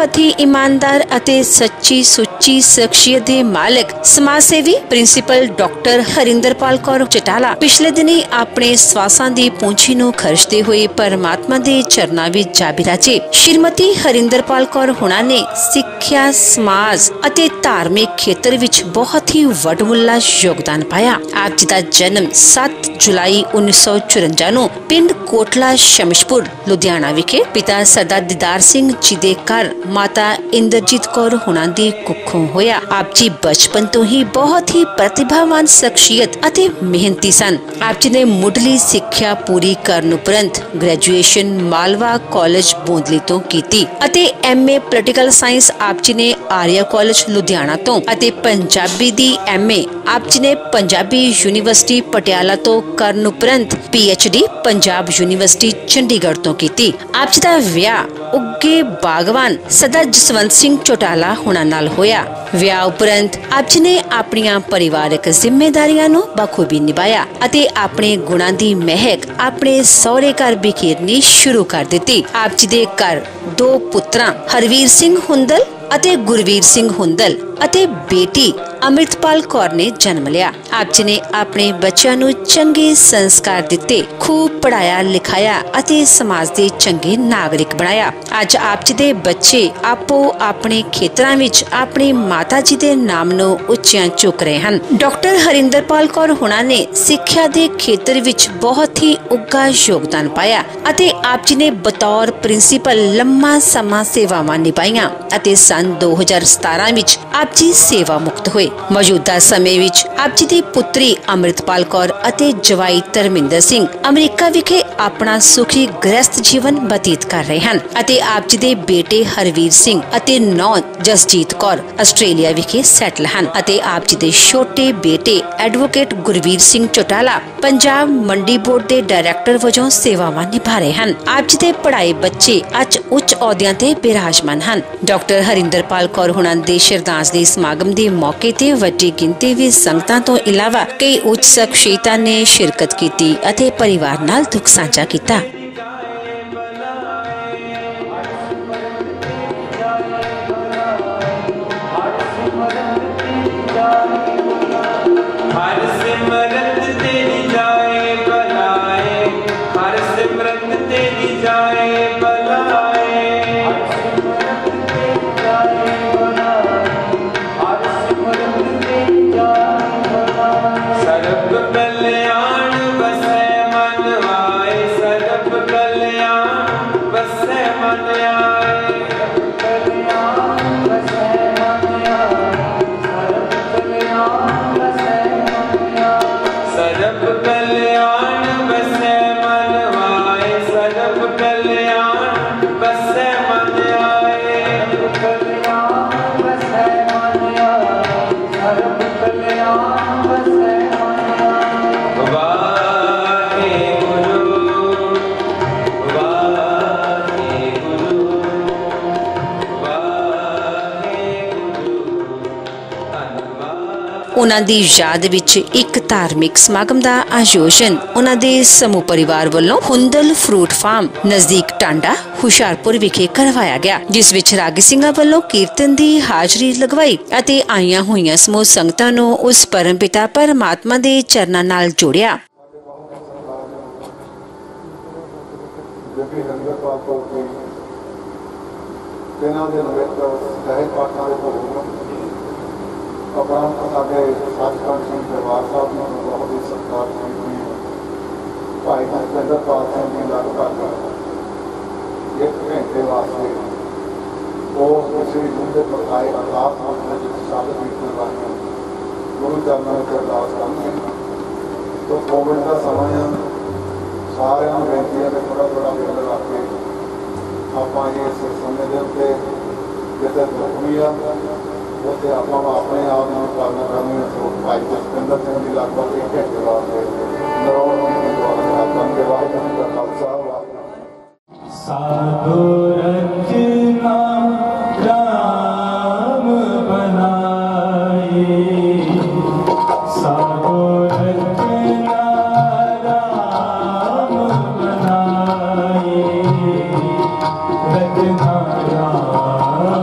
बहुत ही ईमानदार ਅਤੇ सच्ची सुच्ची शख्सियत ਦੇ मालिक समाज सेवी प्रिंसीपल डॉक्टर हरिंदरपाल कौर चटाला पिछले दिनी अपने सवासां दी पूंछी नूं खर्चते हुए परमात्मा दे चरनां विच जा बिराजे। श्रीमती हरिंदरपाल कौर हुणां ने सिक्ख्या समाज ਅਤੇ धार्मिक खेत्र विच बहुत ही वडमुल्ला योगदान पाया। आप जी दा जन्म 7 जुलाई 1954 ਨੂੰ पिंड कोटला शमशपुर लुधियाना विखे पिता सरदार दीदार सिंह जी दे घर माता इंद्रजीत कौर हुणां दी कुखों होया। आप जी बचपन तो ही बहुत ही प्रतिभावान शख्सियत ਅਤੇ मेहनती सन। आप जी ने मुढ़ली सिक्ख्या पूरी करन उपरंत ग्रेजुएशन मालवा कॉलेज बोंदली तो कीती ਅਤੇ MA पोलिटिकल साइंस आप जी ने आर्या कॉलेज लुधियाना तो ਅਤੇ पंजाबी दी MA आप जी ने पंजाबी यूनिवर्सिटी पटियाला तो करन उपरंत PhD पंजाब यूनिवर्सिटी चंडीगढ़ तो कीती। आप जी दा विआह उगे बागवान सरदार जसवंत सिंह चौटाला हुणां नाल होया। विआह उपरंत आप जी ने अपनियां परिवारक जिम्मेदारियां नूं बखूबी निभाया ਅਤੇ ਆਪਣੇ गुणां दी महक अपने सहुरे घर बिखेरनी शुरू कर दित्ती। आप जी दे घर 2 पुत्रां हरवीर सिंह हुंदल ਅਤੇ गुरवीर सिंह हुंदल ਅਤੇ बेटी अमृतपाल कौर ने जन्म लिया। आप जी ने अपने बच्चों नूं चंगे संस्कार दिते, खूब पढ़ाया लिखाया ਅਤੇ समाज दे चंगे नागरिक बनाया। अज आप जी दे बच्चे आपो अपने खेतरां विच अपनी माता जी दे नाम नूं उच्चियां चुक रहे हैं। डॉक्टर हरिंदरपाल कौर हुणां ने सिक्ख्या दे खेतर विच बहुत ही उगा योगदान पाया ਅਤੇ आप जी ने बतौर प्रिंसीपल लम्मा समा सेवावां निभाईयां ਅਤੇ सन 2017 विच आप जी सेवा मुक्त हुए। मौजूदा समय विच आप जी दी पुत्री अमृतपाल कौर ਅਤੇ जवाई धर्मिंदर सिंह अमरीका विखे अपना सुखी गृहस्थ जीवन बतीत कर रहे हैं ਅਤੇ आप जी दे बेटे हरवीर सिंह ਅਤੇ नौ जसजीत कौर आस्ट्रेलिया विखे सैटल हैं ਅਤੇ आप जी दे छोटे बेटे एडवोकेट गुरवीर सिंह चौटाला पंजाब मंडी बोर्ड के डायरैक्टर वजों सेवावां निभा रहे हैं। आप जी दे पढ़ाए बच्चे अज उच्च अहुदियां ते बिराजमान हैं। डॉक्टर हरिंदरपाल कौर हुणां दे श्रद्धांजलि समागम के मौके ते वड्डी गिनती विच संगतां तो इलावा कई उच्च शख्सियतां ने शिरकत की ਅਤੇ परिवार नाल दुख साझा किया। उन्हां दी याद विच एक धार्मिक समागम का आयोजन उन्हां दे समूह परिवार वालों हुंदल फ्रूट फार्म नजदीक टांडा हुशियारपुर विखे करवाया गया, जिस विच रागी सिंघां वालों कीर्तन की हाजरी लगवाई ਅਤੇ आईयां होईयां समूह संगतां नूं उस परम पिता परमात्मा दे चरनां नाल जोड़िया। उपरांत साडे सचखंड सिंह दरबार साहब ने बहुत ही सत्कार की भाई हरिंदरपाल सिंह जी लगभग 1 घंटे वास्ते वो किसी मुंडे पकाए अरदास शब्द भी करवाए गुरु चरणों में अरदास करनी। तो कोविड का समय सारे बेनती है थोड़ा थोड़ा दिल लगा के आप इस समय के उत्ते जिते दुख भी आ ਉੱਥੇ ਆਪਾਂ ਆਪਣੇ ਆਪ ਨੂੰ ਕਰਨਾ ਚਾਹੁੰਦੇ ਹਾਂ। ਭਾਈ ਜਸਵਿੰਦਰ ਸਿੰਘ ਜੀ ਲਗਭਗ 1 ਘੰਟੇ ਵਾਸਤੇ ਨਰੋਣ ਦੀ ਦੁਆਰਾ ਆਪਾਂ ਦੇ ਵਾਹਿਗੁਰੂ ਦਾ ਖਾਲਸਾ ਵਾਹਿਗੁਰੂ ਸਾਧੂ ਰਚਨਾ ਰਾਮ ਬਣਾਏ ਸਾਧੂ ਰਚਨਾ ਰਾਮ ਬਣਾਏ ਰਚਨਾ ਰਾਮ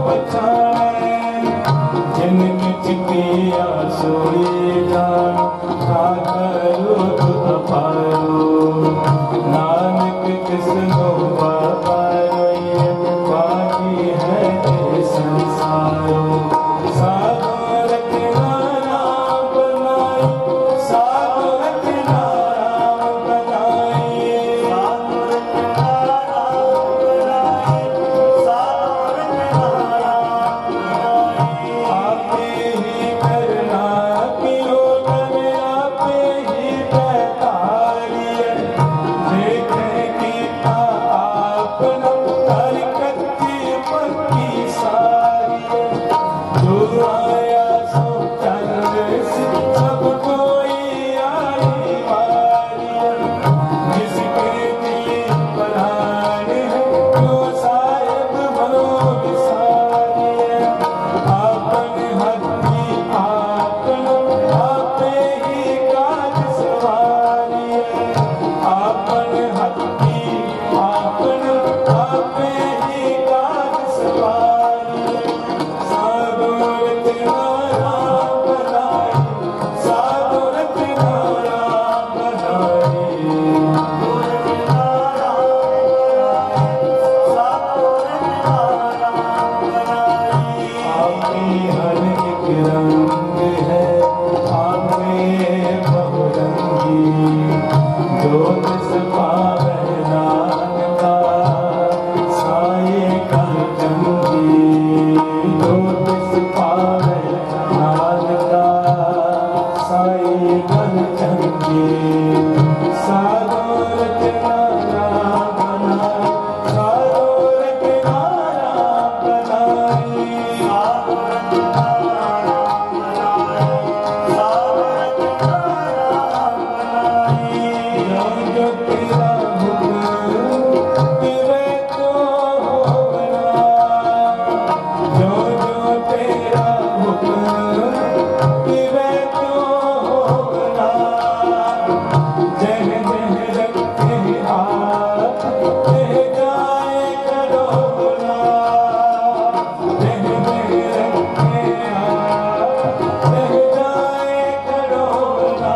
पछाणे जिन किछ किया सोई जान ठाकरो अपारो नानक किसको पारो बाकी है ये संसारो साधु रचना राम बनाई साधु रचना राम बनाई साधु रचना राम बनाई साधु रचना राम बनाई आपे ही करना कियो करे आपे ही बैठारिए देखे कीता आपना हर कच्ची पक्की सारी जो आया सो चल सब कोई आई बारी जिसके दिल परान है जो साहेब बनो विसारी आपन हत्ती आपन आपे ही काज सवारी आपन हत्ती आपन आपे ही काज सवारी साधु रचना राम बनाई साधु रचना राम बनाई आपकी हर एक रंग है आपके बहुरंगी जो तिस पावे नानका साये कल चंगी जो तिस पावे नानका साये कल चंगी साधु रचना राम बनाई साधु रचना राम बनाई साधु रचना राम बनाई साधु रचना राम बनाई जो तेरा हुक्म तेरे तो होना जो तेरा हुक्म तेरे तो होना जह जह रखे हाथ कह जाए करो गुना जह जह रखे हाथ कह जाए करो गुना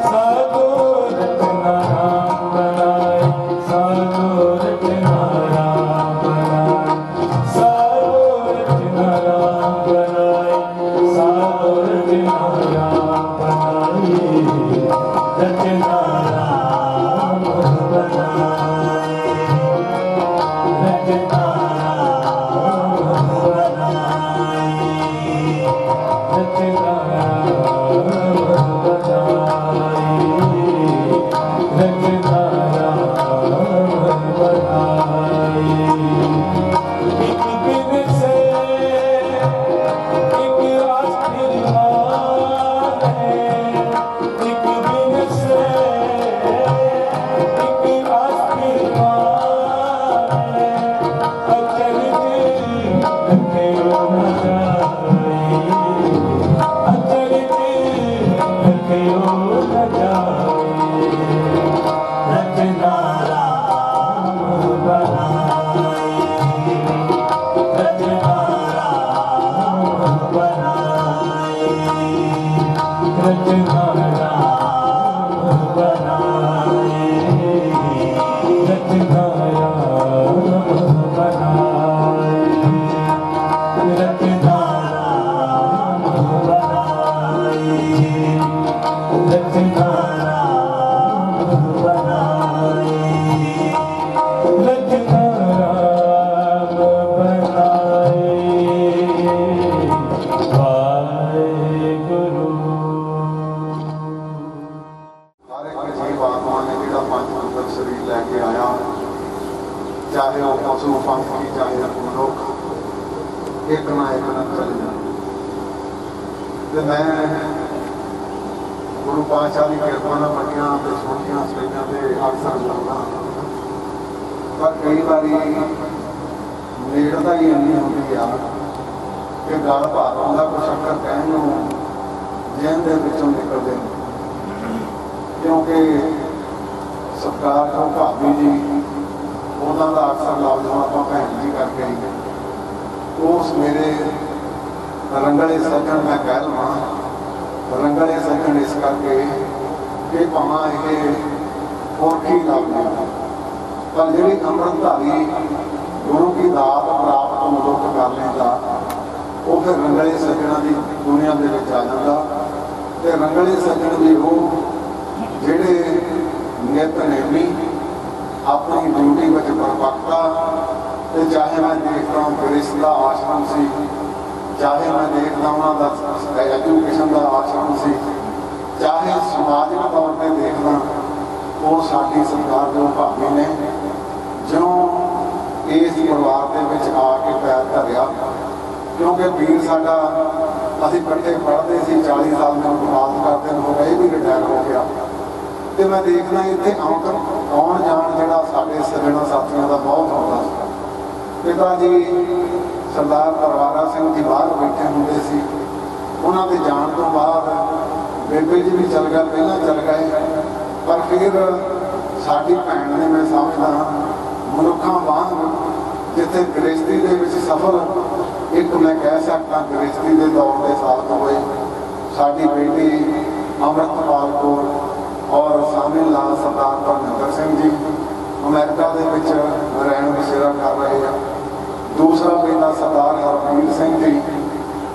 साधु रचना राम बनाई साधु रचना राम बनाई साधु रचना राम बनाई साधु रचना राम बनाई रचना राम बनाई रचना राम बनाई रचना राम बनाई रचना राम बनाई एक दिन से एक आशीर्वाद है एक दिन से एक आशीर्वाद है अचल दिल रखे न जाए अचल दिल रखे न जाए रचना राम बनाई रचना राम बनाई रचना राम बनाई रचना राम बनाई रचना राम बनाई रचना राम बनाई रचना राम बनाई वाहेगुरु हर एक जीव आत्मा ने जो पंच तत्व शरीर लैके आया चाहे वह पशु पंछी चाहे मनुख एक ना चले जाए मैं गुरु पातशाह की कृपा ना बड़िया छोटिया सवेरियां से अक्सर लगता पर कई बार नेड़ता ही इन्नी होती है कि गल भार आंदा कुछ अक्कर कहने जहन के विचों निकलते हैं क्योंकि सरकार जो भाभी जी उन्हों का अक्सर लफ्ज आप भैन जी करके उस मेरे रंगले सज्जन मैं कह लवा, रंगले सज्जन इस करके कि भावें ये पुरखी लगते पर जी अमृतधारी गुरु की दात प्राप्त मनुख कर लेंदा वो फिर रंगले सज्जनों की दुनिया के आ जाता। तो रंगले सज्जन भी वो जेड़े नितनेमी अपनी ड्यूटी में परपक्ता, तो चाहे मैं देखता हूँ ग्रिस का आश्रम से, चाहे मैं देखता उन्होंने एजुकेशन का आश्रम से, चाहे समाजिक तौर पर देखना वो साडी सरकार जो भाभी ने जो इस परिवार के आके पैर धरिया, क्योंकि वीर साडा असीं इकट्ठे पढ़ते सी 40 साल में बात करते हो गए, भी रिटायर हो गया। तो मैं देखना इतने आउण जाण जिहड़ा साडे सज्जणों साथियों का बहुत होता है। पिता जी सरदार दरबारा सिंह जी बाहर बैठे होंगे सी, उन्हों के जाण तो बाद बेबे जी भी चल गए, पहला चल गए, पर फिर साडी भैन ने मैं समझदा मनुखों वांग जिथे गृहस्थी दे विच सफल एक मैं कह सकता गृहस्थी के दौर के साथ हुए साडी बेटी अमृतपाल कौर और शामिल लाल सरदार परमिंदर सिंह जी अमेरिका के रहन बसेरा कर रहे हैं। दूसरा बेटा सरदार हरवीर सिंह जी,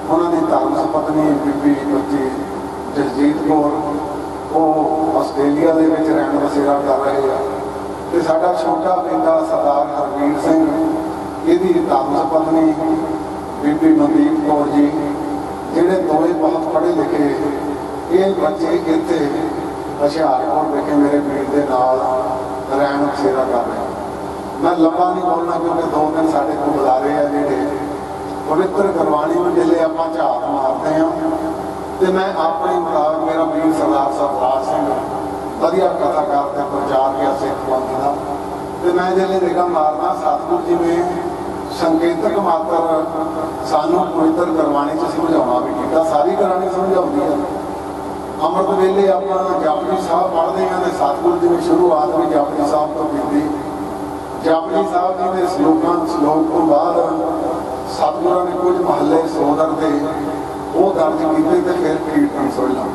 उन्होंने धर्म पत्नी बीबी बच्ची जसजीत कौर वो आस्ट्रेलिया के रहन बसेरा कर रहे हैं। तो साडा छोटा बेटा सरदार हरवीर सिंह यदी धर्म पत्नी बीबी मनदीप कौर जी, जिहड़े दोवे बहुत पढ़े लिखे, ये बच्चे इत्थे हुशियारपुर विखे मेरे वीर के नाल रहन बसेरा कर रहे हैं। मैं लंबा नहीं बोलना क्योंकि 2 दिन साढ़े को बुलारे हैं जोड़े पवित्र गुरबाणी में जिले आप झात मारते हैं। तो मैं अपने मुताबिक मेरा वीर सरदार सरदार सिंह वधिया कथाकार का प्रचार किया सिख पंथ का, तो मैं जिले निगाह मारना सतगुरु जी ने संकेतक मात्र सानू पवित्र गुरबाणी से समझाना भी किया, सारी गुरबाणी समझाती है। अमृत वेले अपना जापजी साहब पढ़ते हैं तो सतगुरु जी ने शुरुआत भी जापजी साहब तो की। जापजी साहब जी के श्लोक तो बाद सतगुरु ने कुछ महले सोदर थे वो दर्ज किए तो फिर कीर्तन सुन ला।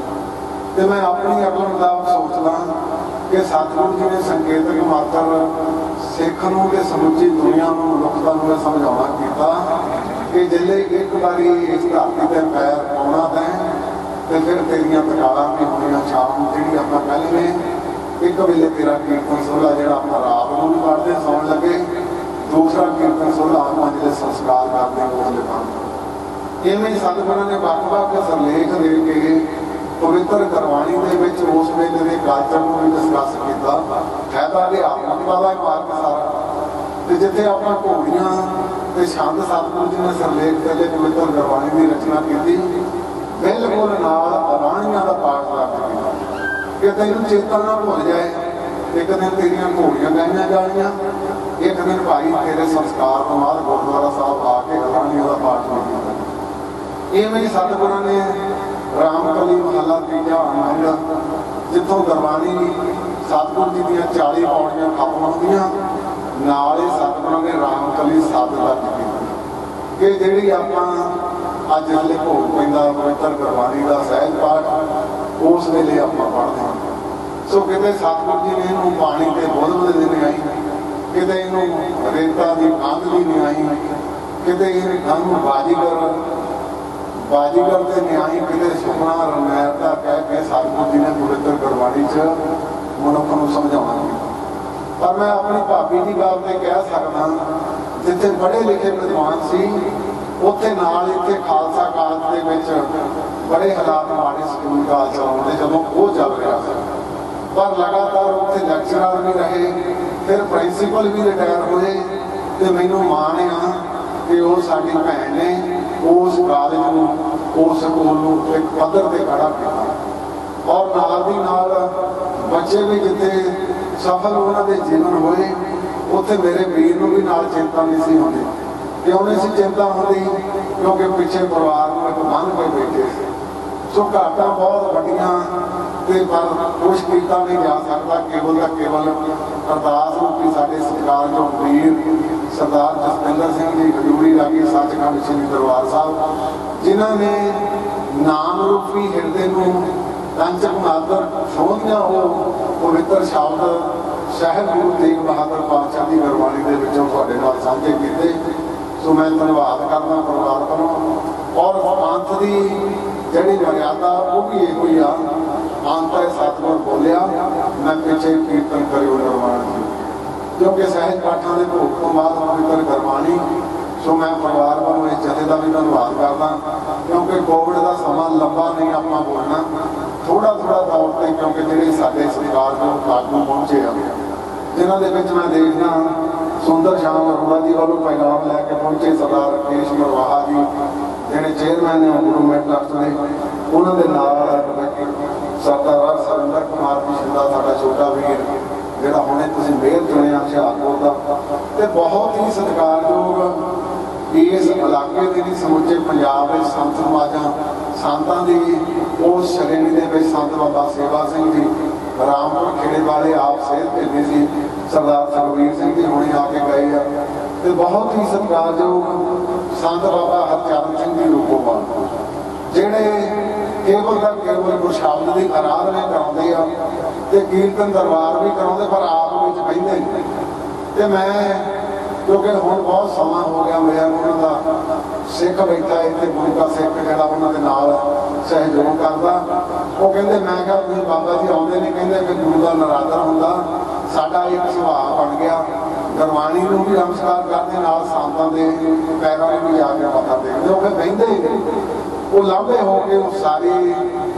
तो मैं अपनी अकल मुताबिक सोचदा कि सतगुरु जी ने संकेतक मात्र सिख नूं ते समुची दुनिया नूं मनुखता नूं समझाउणा कीता कि जिले एक बारी इस धरती ते पैर पाउणा तैं तो फिर तेरिया तकाला भी होनिया शाम जी अपना पहले ने एक वेले तेरा कीर्तन सोहला जो अपना रात को भी पढ़ते सौन लगे, दूसरा कीर्तन सोहला आप जो संस्कार करते उस लिखा। इवें सतगुरु ने वक्-वक् सरलेख दे के पवित्र गुरबाणी के उस वेले के कल्चर को भी डिस्कस किया। है तो अध्यात्मकता का मार्ग सारा, तो जिथे अपना घोड़ियां तो छंद सतगुरु जी ने सरलेख के लिए पवित्र गुरबाणी की रचना की, बिल्कुल नाल राणियां का पाठ करके कि तेन चेता ना भुल जाए, एक दिन तेरिया घोड़ियां गाइया जानिया, एक दिन भाई तेरे संस्कार तो बाद गुरुद्वारा साहब आके राणियां का पाठ किया। इवें सतगुरु ने रामकली महला तीजा आनंद जितों गुरबाणी सतगुरु जी दी 40 पौड़ियां खत्म होंदियां, नाल सतगुरु ने रामकली 7 दर्ज की कि जिहड़ी आपां अज हले भोग पैंदा पवित्र गुरबाणी का सहज पाठ उस वेले आप पढ़ते हैं। सो किते सतगुरु जी ने इनू पानी के बुलबुल दी नहीं आई, किते इनू रेता की कंध भी नहीं आई, किते इनू बाजीगर से नहीं आई, किते सुपना रमैरता कह के सतगुरु जी ने पवित्र गुरबाणी च मनुख नूं समझाउणा। पर मैं अपनी भाभी की गल ते कह सकदा जिथे पढ़े लिखे विद्वान सी उत्थे नाल इत्थे खालसा कालज दे विच बड़े हालात माड़े स्कूल काल चलाउंदे जदों वो चल रहा था, पर लगातार उत्थे लैक्चरर भी रहे, फिर प्रिंसीपल भी रिटायर होए। तो मैनूं माण आ कि वो साडी भैन ने उस कालज नूं उस स्कूल नूं एक पद्धर ते खड़ा किया और नाल दी नाल बच्चे भी जिथे सफल उन्हां दे जीवन होए उत्थे मेरे वीर नूं भी नाल चिंता नहीं सी होंदी। क्यों नहीं सी चिंता होती? क्योंकि पिछे परिवार में एक बंध पे बैठे। सो घाटा बहुत वड्डियां ਤੇ ਪਰ ਕੁਛ ਕੀਤਾ ਨਹੀਂ ਜਾ ਸਕਦਾ। ਕੇਵਲ ਦਾ ਕੇਵਲ ਅਰਦਾਸ ਰੂਪੀ ਸਾਡੇ ਸਤਿਕਾਰਯੋਗ ਵੀਰ ਸਰਦਾਰ ਜਸਵਿੰਦਰ ਸਿੰਘ ਜੀ ਹਜ਼ੂਰੀ ਰਾਗੀ ਸੱਚਖੰਡ ਸ੍ਰੀ ਦਰਬਾਰ ਸਾਹਿਬ, ਜਿਨ੍ਹਾਂ ਨੇ ਨਾਮ ਰੂਪੀ ਹਿਰਦੇ ਨੂੰ ਕੰਚਕ ਮਾਦਰ ਸੋਹਣੀਆਂ ਉਹ ਪਵਿੱਤਰ ਸ਼ਬਦ ਸਾਹਿਬ ਗੁਰੂ ਤੇਗ ਬਹਾਦਰ ਪਾਤਸ਼ਾਹ ਦੀ ਗੁਰਬਾਣੀ ਦੇ ਵਿੱਚੋਂ ਤੁਹਾਡੇ ਨਾਲ ਸਾਂਝੇ ਕੀਤੇ। ਸੋ ਮੈਂ ਧੰਨਵਾਦ ਕਰਦਾ ਪਰਿਵਾਰ ਵੱਲੋਂ। ਔਰ ਅੰਤ ਦੀ ਜਿਹੜੀ ਮਰਿਆਦਾ ਉਹ ਵੀ ਇਹੋ ਹੀ ਆ, ਅੰਤ ਹੈ ਸਤਿਗੁਰ ਬੋਲਿਆ ਮੈਂ ਪਿੱਛੇ ਕੀਰਤਨ ਕਰਿਓ ਗੁਰਬਾਣੀ, ਕਿਉਂਕਿ ਸਹਿਜ ਪਾਠਾਂ ਦੇ ਭੋਗ ਤੋਂ ਬਾਅਦ ਪਵਿੱਤਰ ਗੁਰਬਾਣੀ। ਸੋ ਮੈਂ ਪਰਿਵਾਰ ਵੱਲੋਂ ਇਸ ਜਥੇ ਦਾ ਵੀ ਧੰਨਵਾਦ ਕਰਦਾ, ਕਿਉਂਕਿ ਕੋਵਿਡ ਦਾ ਸਮਾਂ ਲੰਬਾ ਨਹੀਂ ਆਪਾਂ ਬੋਲਣਾ, ਥੋੜਾ ਤੌਰ ਤੇ, ਕਿਉਂਕਿ ਜਿਹੜੇ ਸਾਡੇ ਸਤਿਕਾਰਯੋਗ ਆਗੂ ਪਹੁੰਚੇ ਆ, ਜਿਨ੍ਹਾਂ ਦੇ ਵਿੱਚ ਮੈਂ ਦੇਖਦਾ ਸੁੰਦਰ ਸ਼ਾਮ ਅਰੋੜਾ ਜੀ ਵੱਲੋਂ ਪੈਗਾਮ ਲੈ ਕੇ ਪਹੁੰਚੇ ਸਰਦਾਰ ਰਕੇਸ਼ ਮਰਵਾਹਾ ਜੀ, ਜਿਹੜੇ ਚੇਅਰਮੈਨ ਨੇ ਗਵਰਨਮੈਂਟ ਟਰਸਟ ਦੇ, ਉਹਨਾਂ ਦੇ ਨਾਲ ਸਰਦਾਰ ਸਰਿੰਦਰ ਕੁਮਾਰ ਜੀ ਸ਼ਿੰਦਾ ਸਾਡਾ ਛੋਟਾ ਵੀਰ, ਜਿਹੜਾ ਹੁਣੇ ਤੁਸੀਂ ਮੇਅਰ ਚੁਣਿਆ ਹੁਸ਼ਿਆਰਪੁਰ ਦਾ, ਤੇ ਬਹੁਤ ਹੀ ਸਤਿਕਾਰਯੋਗ ਇਸ ਇਲਾਕੇ ਦੇ ਵੀ ਸਮੁੱਚੇ ਪੰਜਾਬ ਵਿੱਚ ਸੰਤ ਸਮਾਜਾਂ ਸੰਤਾਂ ਦੀ ਉਸ ਸ਼੍ਰੇਣੀ ਦੇ ਵਿੱਚ ਸੰਤ ਬਾਬਾ ਸੇਵਾ ਸਿੰਘ ਜੀ ਰਾਮਪੁਰ ਖੇੜੇ ਵਾਲੇ ਆਪ ਸਿਹਤ ਭੇਜੇ ਸੀ, ਸਰਦਾਰ ਸੁਖਵੀਰ ਸਿੰਘ ਜੀ ਹੁਣੇ ਆ ਕੇ ਗਏ ਆ, ਤੇ ਬਹੁਤ ਹੀ ਸਤਿਕਾਰਯੋਗ ਸੰਤ ਬਾਬਾ ਹਰਚਰਨ ਸਿੰਘ ਜੀ ਰੂਪੋਵਾਲ, ਜਿਹੜੇ ਕੇਵਲ ਦਾ ਕੇਵਲ ਗੁਰ ਸ਼ਬਦ ਦੀ ਆਰਾਧਨਾ ਕਰਾਉਂਦੇ ਆ ਤੇ ਕੀਰਤਨ ਦਰਬਾਰ ਵੀ ਕਰਾਉਂਦੇ, ਪਰ ਆਪ ਵਿੱਚ ਬਹਿੰਦੇ ਨਹੀਂ। ਤੇ ਮੈਂ ਕਿਉਂਕਿ ਹੁਣ ਬਹੁਤ ਸਮਾਂ ਹੋ ਗਿਆ ਮੇਰਾ ਉਹਨਾਂ ਦਾ ਸਿੱਖ ਬੈਠਾ ਇੱਥੇ, ਗੁਰੂ ਦਾ ਸਿੱਖ ਜਿਹੜਾ ਉਹਨਾਂ ਦੇ ਨਾਲ ਸਹਿਯੋਗ ਕਰਦਾ, ਉਹ ਕਹਿੰਦੇ ਮੈਂ ਕਿਹਾ ਤੁਸੀਂ ਬਾਬਾ ਜੀ ਆਉਂਦੇ ਨਹੀਂ, ਕਹਿੰਦੇ ਕਿ ਗੁਰੂ ਦਾ ਨਰਾਦਰ ਹੁੰਦਾ, ਸਾਡਾ ਇੱਕ ਸੁਭਾਅ ਬਣ ਗਿਆ, ਗੁਰਬਾਣੀ ਨੂੰ ਵੀ ਨਮਸਕਾਰ ਕਰਦੇ ਨਾਲ ਸੰਤਾਂ ਦੇ ਪੈਰਾਂ ਨੂੰ ਵੀ ਜਾ ਕੇ ਮੱਥਾ ਟੇਕਦੇ। ਉਹ ਫਿਰ ਬਹਿੰਦੇ ਉਹ ਲਾਂਭੇ ਹੋ ਕੇ ਉਹ ਸਾਰੇ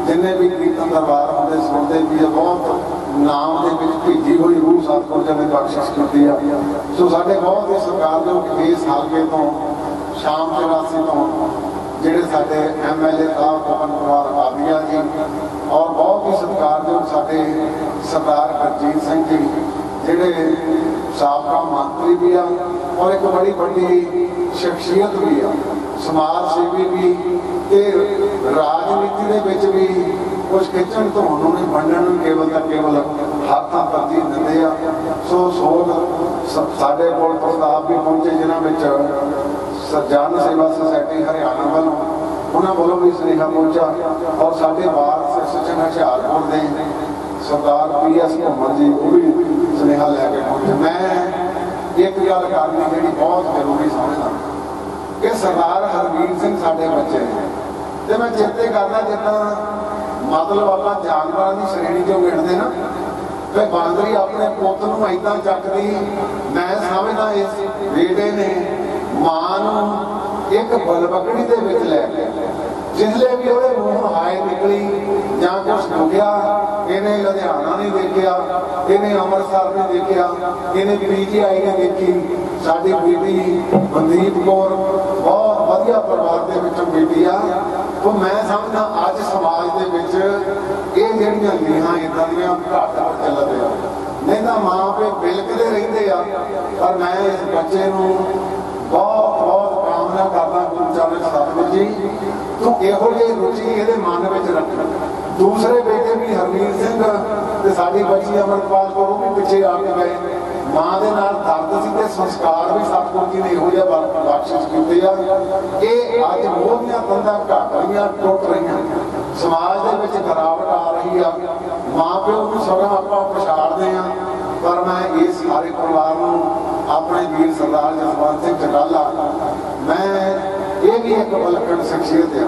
ਜਿੰਨੇ ਵੀ ਕੀਰਤਨ ਦਰਬਾਰ ਹੁੰਦੇ ਸੁਣਦੇ ਵੀ, ਬਹੁਤ ਨਾਮ ਦੇ ਵਿੱਚ ਭੇਜੀ ਹੋਈ ਰੂਹ ਸਤਿਗੁਰ ਜੀ ਨੇ ਬਖਸ਼ਿਸ਼ ਕੀਤੀ ਆ। ਸੋ ਸਾਡੇ ਬਹੁਤ ਹੀ ਸਤਿਕਾਰਯੋਗ ਇਸ ਹਲਕੇ ਤੋਂ ਸ਼ਾਮ 84 ਤੋਂ ਜਿਹੜੇ ਸਾਡੇ MLA ਸਾਹਿਬ ਪਵਨ ਕੁਮਾਰ ਆਦੀਆ ਜੀ, ਔਰ ਬਹੁਤ ਹੀ ਸਤਿਕਾਰਯੋਗ ਸਾਡੇ ਸਰਦਾਰ ਹਰਜੀਤ ਸਿੰਘ ਜੀ, ਜਿਹੜੇ ਸਾਬਕਾ ਮੰਤਰੀ ਵੀ ਆ ਔਰ ਇੱਕ ਬੜੀ ਵੱਡੀ ਸ਼ਖਸੀਅਤ ਵੀ ਆ, ਸਮਾਜ ਸੇਵੀ ਵੀ, ਤੇ ਰਾਜਨੀਤੀ ਦੇ ਵਿੱਚ ਵੀ ਕੁਛ ਖਿੱਚਣ ਤੋਂ ਉਹਨੂੰ ਨਹੀਂ ਵੰਡਣ ਨੂੰ ਕੇਵਲ ਦਾ ਕੇਵਲ ਹੱਥਾਂ ਤਰਜੀਹ ਦਿੰਦੇ ਆ। ਸੋ ਸਾਡੇ ਕੋਲ ਪ੍ਰਸਤਾਵ ਵੀ ਪਹੁੰਚੇ, ਜਿਨ੍ਹਾਂ ਵਿੱਚ ਜਨ ਸੇਵਾ ਸੁਸਾਇਟੀ ਹਰਿਆਣਾ ਵੱਲੋਂ ਉਹਨਾਂ ਵੱਲੋਂ ਵੀ ਸੁਨੇਹਾ ਪਹੁੰਚਾ, ਔਰ ਸਾਡੇ ਵਾਰਸ ਐਸੋਸੀਏਸ਼ਨ ਹੁਸ਼ਿਆਰਪੁਰ ਦੇ ਸਰਦਾਰ PS ਘੁੰਮਣ ਜੀ ਉਹ ਵੀ ਸੁਨੇਹਾ ਲੈ ਕੇ ਪਹੁੰਚੇ। ਮੈਂ ਇੱਕ ਗੱਲ ਕਰਨੀ ਜਿਹੜੀ ਬਹੁਤ ਜ਼ਰੂਰੀ ਸਮਝਦਾ ਕਿ ਸਰਦਾਰ ਹਰਵੀਰ ਸਿੰਘ ਸਾਡੇ ਬੱਚੇ ਨੇ, ਤੇ ਮੈਂ ਚੇਤੇ ਕਰਦਾ ਜਿੱਦਾਂ ਮਤਲਬ ਆਪਾਂ ਜਾਨਵਰਾਂ ਦੀ ਸ਼੍ਰੇਣੀ ਚੋਂ ਗਿਣਦੇ ਨਾ, ਤੇ ਬਾਂਦਰੀ ਆਪਣੇ ਪੁੱਤ ਨੂੰ ਏਦਾਂ ਚੱਕਦੀ, ਮੈਂ ਸਮਝਦਾ ਇਸ ਬੇਟੇ ਨੇ ਮਾਂ ਨੂੰ ਇੱਕ ਬਲਬਕੜੀ ਦੇ ਵਿੱਚ ਲੈ ਕੇ, ਜਿਸਲੇ ਵੀ ਉਹਦੇ ਮੂੰਹੋਂ ਹਾਏ ਨਿਕਲੀ ਜਾਂ ਕੁਛ ਦੁਖਿਆ, ਇਹਨੇ ਲੁਧਿਆਣਾ ਨਹੀਂ ਦੇਖਿਆ, ਇਹਨੇ ਅੰਮ੍ਰਿਤਸਰ ਨਹੀਂ ਦੇਖਿਆ, ਇਹਨੇ PGI ਨੇ ਦੇਖੀ। ਸਾਡੀ ਬੇਟੀ ਮਨਦੀਪ ਕੌਰ ਬਹੁਤ ਵਧੀਆ ਪਰਿਵਾਰ ਦੇ ਵਿੱਚੋਂ ਬੇਟੀ ਆ, तो मैं समझदा अज समाज दे विच ये जिहड़ियां लीहां इदां दीयां घट चलदे आ, नहीं तां मां पे बिलकदे रहिंदे आ। पर मैं इस बच्चे नूं बहुत बहुत कामना करदा गुरु चरण सतगुर जी तू इहो जिही रुचि इहदे मन विच रख। दूसरे बेटे भी हरमीत सिंह ते साडी बच्ची अमरपाल कौर भी पिछे आ गए, मां दे नाल दर्द सी ते संस्कार भी सतगुर जी ने इहो जिहा बख्शिश कीते आ। ये अज मोहदियां तंदां घट रहीआं, टुट रहीआं, समाज दे विच गिरावट आ रही आ। मां प्यो नूं सगों आपां पछाड़दे आ। पर मैं इस सारे परिवार नूं अपने वीर सरदार जसवंत सिंह चटाला, मैं ये भी एक विलक्षण शख्सियत है,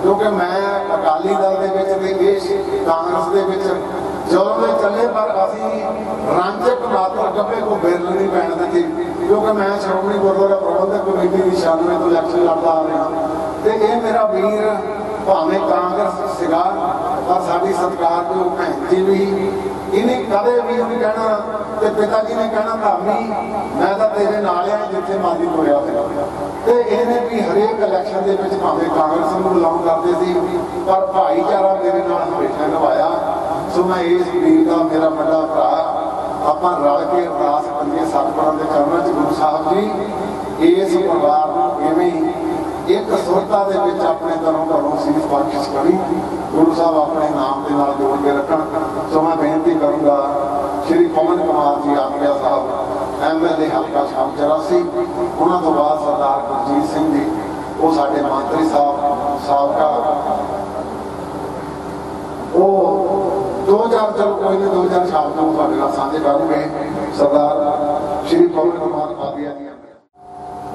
क्योंकि मैं अकाली दल दे विच ते देश कांग्रेस दे विच ਜਦੋਂ ਦੇ ਚੱਲੇ, ਪਰ ਅਸੀਂ ਰਾਂਝਕ ਮਾਤਰ ਗੱਭੇ को ਬਿਰਲ नहीं पैण ਦਿੱਤੀ, क्योंकि मैं श्रोमणी गुरुद्वारा प्रबंधक कमेटी की 96 ਤੋਂ ਇਲੈਕਸ਼ਨ ਲੜਦਾ ਆ ਰਿਹਾ। ਤੇ ਇਹ ਮੇਰਾ ਵੀਰ ਭਾਵੇਂ ਕਾਂਗਰਸ ਸੀਗਾ, ਪਰ ਸਾਡੀ ਸਤਿਕਾਰਯੋਗ ਭੈਣ ਜੀ ਵੀ ਇਹਨੇ ਕਦੇ ਵੀ ਨਹੀਂ ਕਹਿਣਾ, ਤੇ ਪਿਤਾ ਜੀ ਨੇ ਕਹਿਣਾ ਧਾਮੀ ਮੈਂ ਤਾਂ ਤੇਰੇ ਨਾਲ ਆ ਜਿੱਥੇ ਮਰਜ਼ੀ ਹੋਇਆ ਸੀਗਾ। ਤੇ ਇਹਨੇ ਵੀ ਹਰੇਕ ਇਲੈਕਸ਼ਨ ਦੇ ਵਿੱਚ ਭਾਵੇਂ ਕਾਂਗਰਸ ਨੂੰ ਬਿਲੋਂਗ ਕਰਦੇ ਸੀ, ਪਰ ਭਾਈਚਾਰਾ ਮੇਰੇ ਨਾਲ ਹਮੇਸ਼ਾ ਨਿਭਾਇਆ। ਸੋ ਮੈਂ ਇਸ ਵੀਰ ਦਾ ਮੇਰਾ ਵੱਡਾ ਭਰਾ, ਆਪਾਂ ਰਲ ਕੇ ਅਰਦਾਸ ਕਰੀਏ ਸਤਿਗੁਰਾਂ ਦੇ ਚਰਨਾਂ 'ਚ, ਗੁਰੂ ਸਾਹਿਬ ਜੀ ਇਸ ਪਰਿਵਾਰ ਨੂੰ ਇਵੇਂ ਹੀ एक सुरता दे विच अपने घरों घरों सीस बख्शिश करी गुरु साहब अपने नाम के नाल जोड़ के रखन। सो मैं बेनती करूँगा श्री पवन कुमार जी आखिया साहब MLA हल्का शाम 84, उन्होंने तो बाद सरदार गुरजीत सिंह जी वो साडे मंत्री साहब साबका वो 2000 चलो कोई नहीं 2000 शाम को साढ़े नाल साझे करूँगे सरदार श्री पवन कुमार आदिया जी।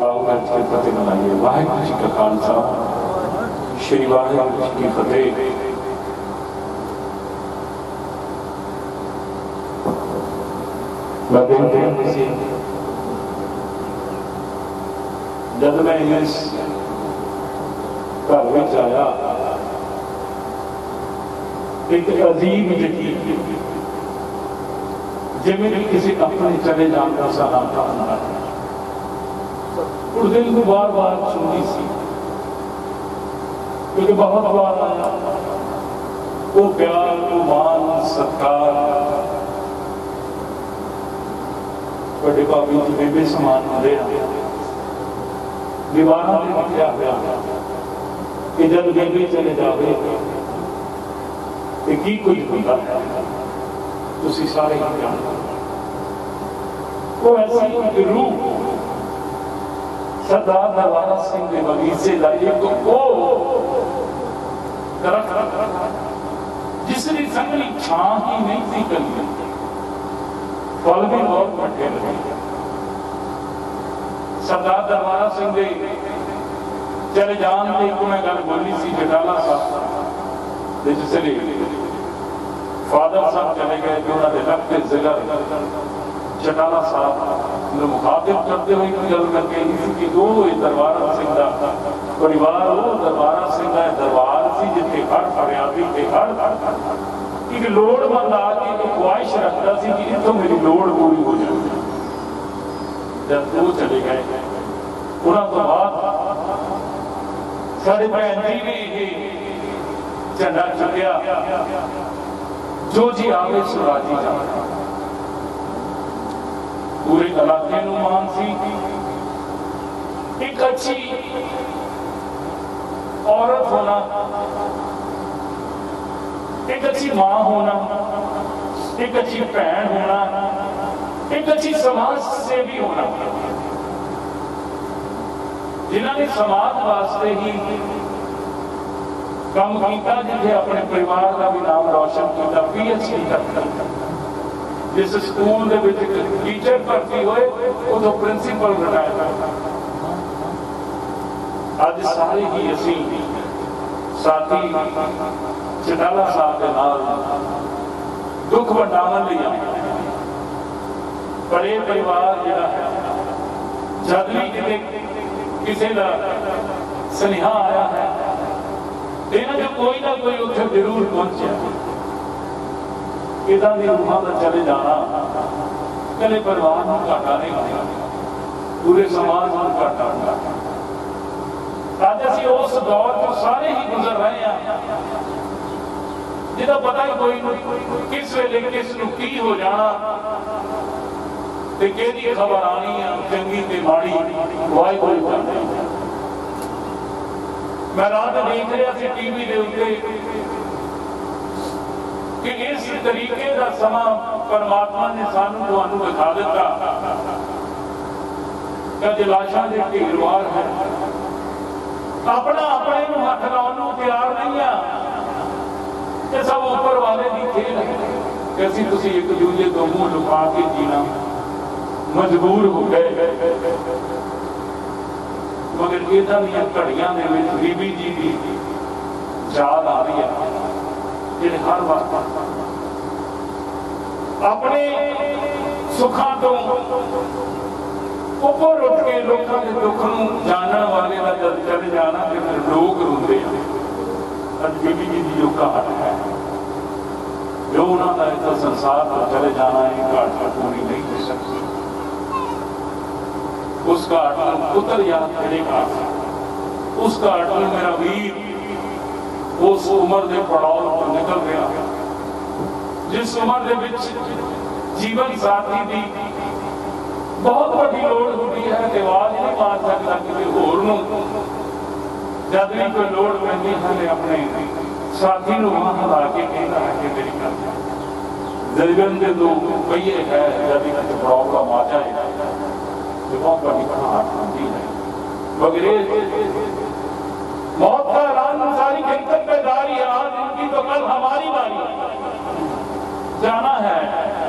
फतेह मनाइए। वाहिगुरू जी का खालसा श्री वाहिगुरू जी की फतेह। मैं बेनती सी जब मैं इस घर में आया एक अजीब यकीन जिमें किसी अपने चले जाने का सहारा होना उस दिन को बार बार सुनी सी क्योंकि बहुत बार आया वो प्यार वो मान सत्कार बड़े भाभी जी बेबे समान होते हैं दीवाना ने लिखा हुआ कि जब बेबे चले जावे तो की कुछ होता है तुसी सारे ही जानते वो ऐसी रूह सरदार दरबारा सिंह के बगीचे का एक जिसकी संगली छां ही नहीं थी कली फल भी बहुत बड़े लगे। सरदार दरबारा सिंह के चले जान की एक मैं गल बोली सी जटाला साहब जिसले फादर साहब चले गए जो उन्होंने लगते जिगर चटाला साहब मुखातिब करते हुए गल करके कि वो दरबारा सिंह का परिवार वो दरबारा सिंह का दरबार से जिथे हर फरियादी के हर एक लोड़वंद आदमी को ख्वाहिश रखता सी कि इतों मेरी लोड़ पूरी हो जाए। जब वो चले गए उन्होंने तो बाद साढ़े भैन जी ने झंडा चुकिया जो जी आवे सुराजी जाए पूरे इलाके नूं मान सी। एक अच्छी औरत होना एक अच्छी मां होना एक अच्छी भैन होना एक अच्छी समाज सेवी होना जिन्होंने समाज वास्ते ही काम किया जिथे अपने परिवार का भी नाम रोशन किया PhD करता जिस स्कूल के टीचर भर्ती हुए उदों प्रिंसीपल बनाया। अज सारे ही असी साथी चटाला साहब के नाल दुख वंडावन लिया पर यह परिवार जिहड़ा है जद भी किते किसी का सुनेहा आया है इन्होंने कोई ना कोई उत्थे जरूर पहुंचा। इदा दी रूहां दा चले जाना कले परिवार को घाटा नहीं होगा पूरे समाज को घाटा होगा। अज असीं उस दौर तो सारे ही गुजर रहे हैं जिहदा पता ही कोई नहीं किस वेले किस नूं की हो जाना ते किहदी खबर आनी है चंगी ते माड़ी वाहिगुरू जाणे। मैं रात देख रहा सी टीवी के उत्ते कि इस तरीके का समा परमात्मा ने सानू तुहानू दिखा दिता कि लाशां दे ढेरवार है अपना अपने नूं हथ लाउण नूं तैयार नहीं आ कि सब ऊपर वाले की खेल है कि असीं तुसीं एक दूजे तो मुंह लुका के जीना मजबूर हो गए। मगर इदां दीयां घड़ियां दे विच बीबी जी की याद आ रही है जिन्हें हर वक्त अपने सुखा तो ऊपर उठ के लोगों के दुख नूं जानने वाले का जब चले जाना तो फिर लोग रोंदे हैं। अज बीबी जी की जो घाट है जो उन्होंने इतना संसार को चले जाना है घाट पूरी नहीं हो सकती। उस घाट में पुत्र याद करेगा उस घाट में मेरा वीर उस उम्र के पड़ाव पर निकल गया जिस उम्र के जीवन साथी की बहुत बड़ी लोड़ होती है आवाज नहीं मार सकता किसी होर जब भी कोई लोड़ पैंदी हले अपने साथी को वहां हला के कहना है कि मेरी गल जीवन के दो पहिए है, जब एक प्रॉब्लम आ जाए तो बहुत बड़ी घाट होती है। मगर मौत का ऐलान सारी खिदमत में जारी है, आज उनकी तो कल हमारी बारी जाना है।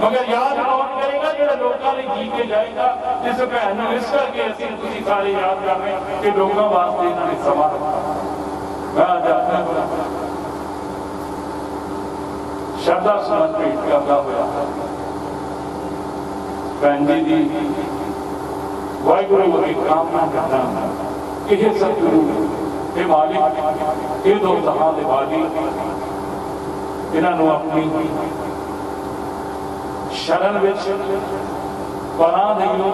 मगर याद कौन करेगा जो लोगों ने जी के जाएगा, जिस भैन इस करके असं तुम सारे याद कर रहे हैं कि लोगों वास्ते इन्होंने समा रखा। मैं आज अपना श्रद्धा सुमन भेंट करता हुआ भैन जी की वाहिगुरू की कामना करता कि हे सतगुरु, हे मालिक, ये दो जहां दे वाली इन्हों अपनी शरण विच पना दियो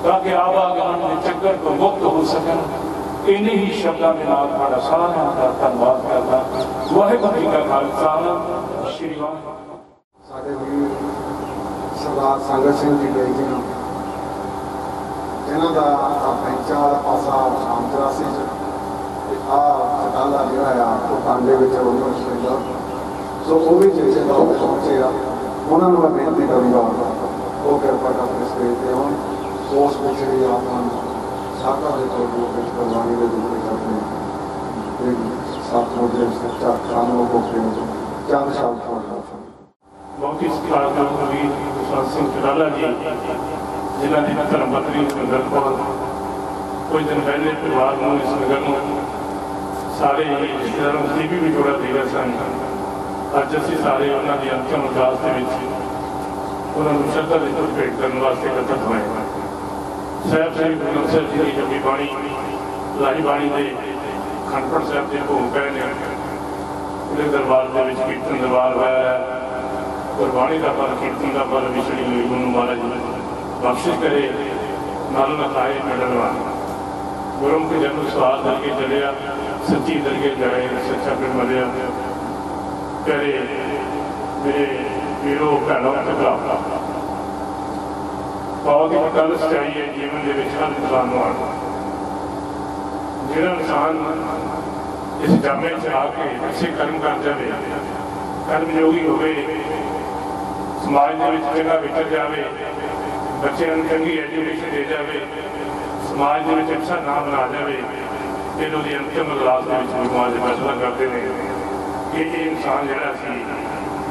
ताकि आवागमन के चक्कर तो मुक्त हो सकन। इन्हीं ही शब्दों के नाल सारा सारा का धन्यवाद करता। वाहिगुरू जी का खालसा, श्री वाहिगुरू। साडे वीर सरदार संगत सिंह जी गए जी इन्हों का पैंचा वाला पासा शाम 84 चटाला जो है तो कांडे पैदा सो वो भी चेचे का पहुंचे उन्होंने मैं बेनती करूँगा वो कृपा करके स्टेज पर आन। उस पिछड़ी आप साका के कुर्बानी के रूप में अपने सात मुझे सच्चा कानों को चंद शब्द बहुत ही सत्कार सिंह चटाला जी जिन्होंने धर्म पत्नी सुंदर कौर कुछ दिन पहले परिवार को इस नगर में सारे रिश्तेदारों से भी जोड़ा दे गए सन। अज असी सारे उन्होंने अंतिम अरदास उन्होंने श्रद्धा की भेंट करने वास्ते इकट्ठा होए। साहब श्री गुरु ग्रंथ साहिब जी की जपी बाणी लाही बाणी के खंडपड़ साहब के भोग पै ने पूरे दरबार के कीर्तन दरबार होया। गुरबाणी का फल कीर्तन का फल विछड़ी हुई गुरु महाराज बख्शिश करे नाल नखाए मिलनवान गुरु के जन्म स्वाद दरगे चलिया सच्ची दरगे जाए सच्चा फिर मरिया करे मेरे वीरों भैनों ते भरावां। बहुत ही कल चाहिए जीवन के हर इंसान जो इंसान इस जामे च आके अच्छे कर्म कर जाए, कर्मयोगी हो समाज के जगह विचर जाए, बच्चों को चंगी एजुकेशन दे जाए, समाज के अच्छा नाम बना जाए, फिर वो अंतिम अरदास समाज फैसला करते हैं कि ये इंसान जरा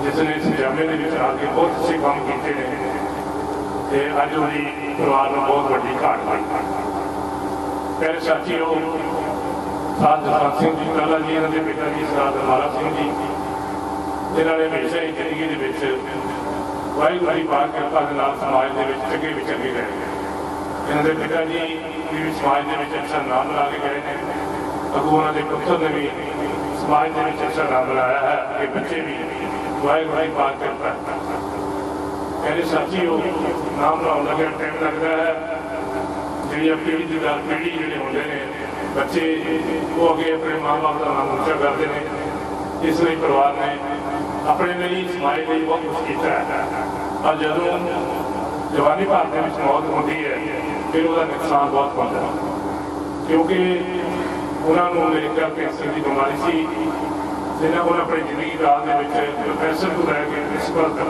जिसने इस जामे के आके बहुत अच्छे काम किए हैं अज वो परिवार में बहुत बड़ी घाट बन प्यारे साथियों साध जसवंत सिंह जी चटाला जी इन्होंने पिता जी सरदार दरबारा सिंह जी जिन्होंने हमेशा ही जिंदगी के वाहिगुरू जी पाक कृपा के नाल समाज के चंगे विचरते रहे। इन्होंने पिता जी भी समाज के अच्छा नाम बना के गए हैं, अगू उन्होंने पुत्र ने भी समाज के अच्छा नाम बनाया है कि बच्चे भी वाहिगुरू जी पाक कृपा। मेरे साथियों नाम बनाने लगे टाइम लगता है, जी पीढ़ी की दर पीढ़ी जोड़े होंगे ने बच्चे वो अगे अपने माँ बाप का नाम ऊँचा करते हैं। इसलिए परिवार ने अपने लिए समाज के लिए बहुत कुछ किया है। और जो जवानी भारत में मौत होती है फिर वह नुकसान बहुत होता है, क्योंकि उन्होंने मेरे ख्याल कैंसर की बीमारी सी जिन्हें उन्हें अपनी जिंदगी काल के प्रोफैसर को लैके प्रिंसिपल तक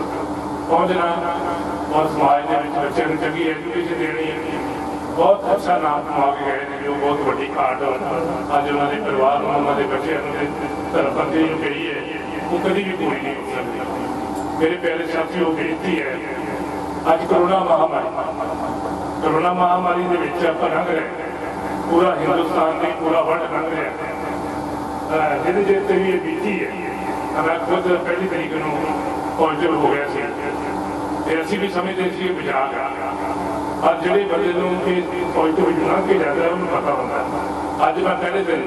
पहुँचना और समाज के बच्चों को चंगी एजुकेशन देनी बहुत अच्छा नाम कमा के गए हैं, जो बहुत बड़ी घाट अज उन्होंने परिवार उन्होंने बच्चों धर्म पत्नी जो कही है वो कभी भी पूरी नहीं हो सकती। मेरे प्यारे साथियों बेनती है, अज कोरोना महामारी के आप लंघ रहे पूरा हिंदुस्तान नहीं पूरा वर्ल्ड लंघ रहा जिन्हें जिते भी ये बीती है। मैं खुद पहली तरीक को पॉजिटिव हो गया से असी भी समझते थे बचा अब जोड़े बंदे पॉजिटिव लंघ के जाता है उन्होंने पता होता है। अज मैं पहले दिन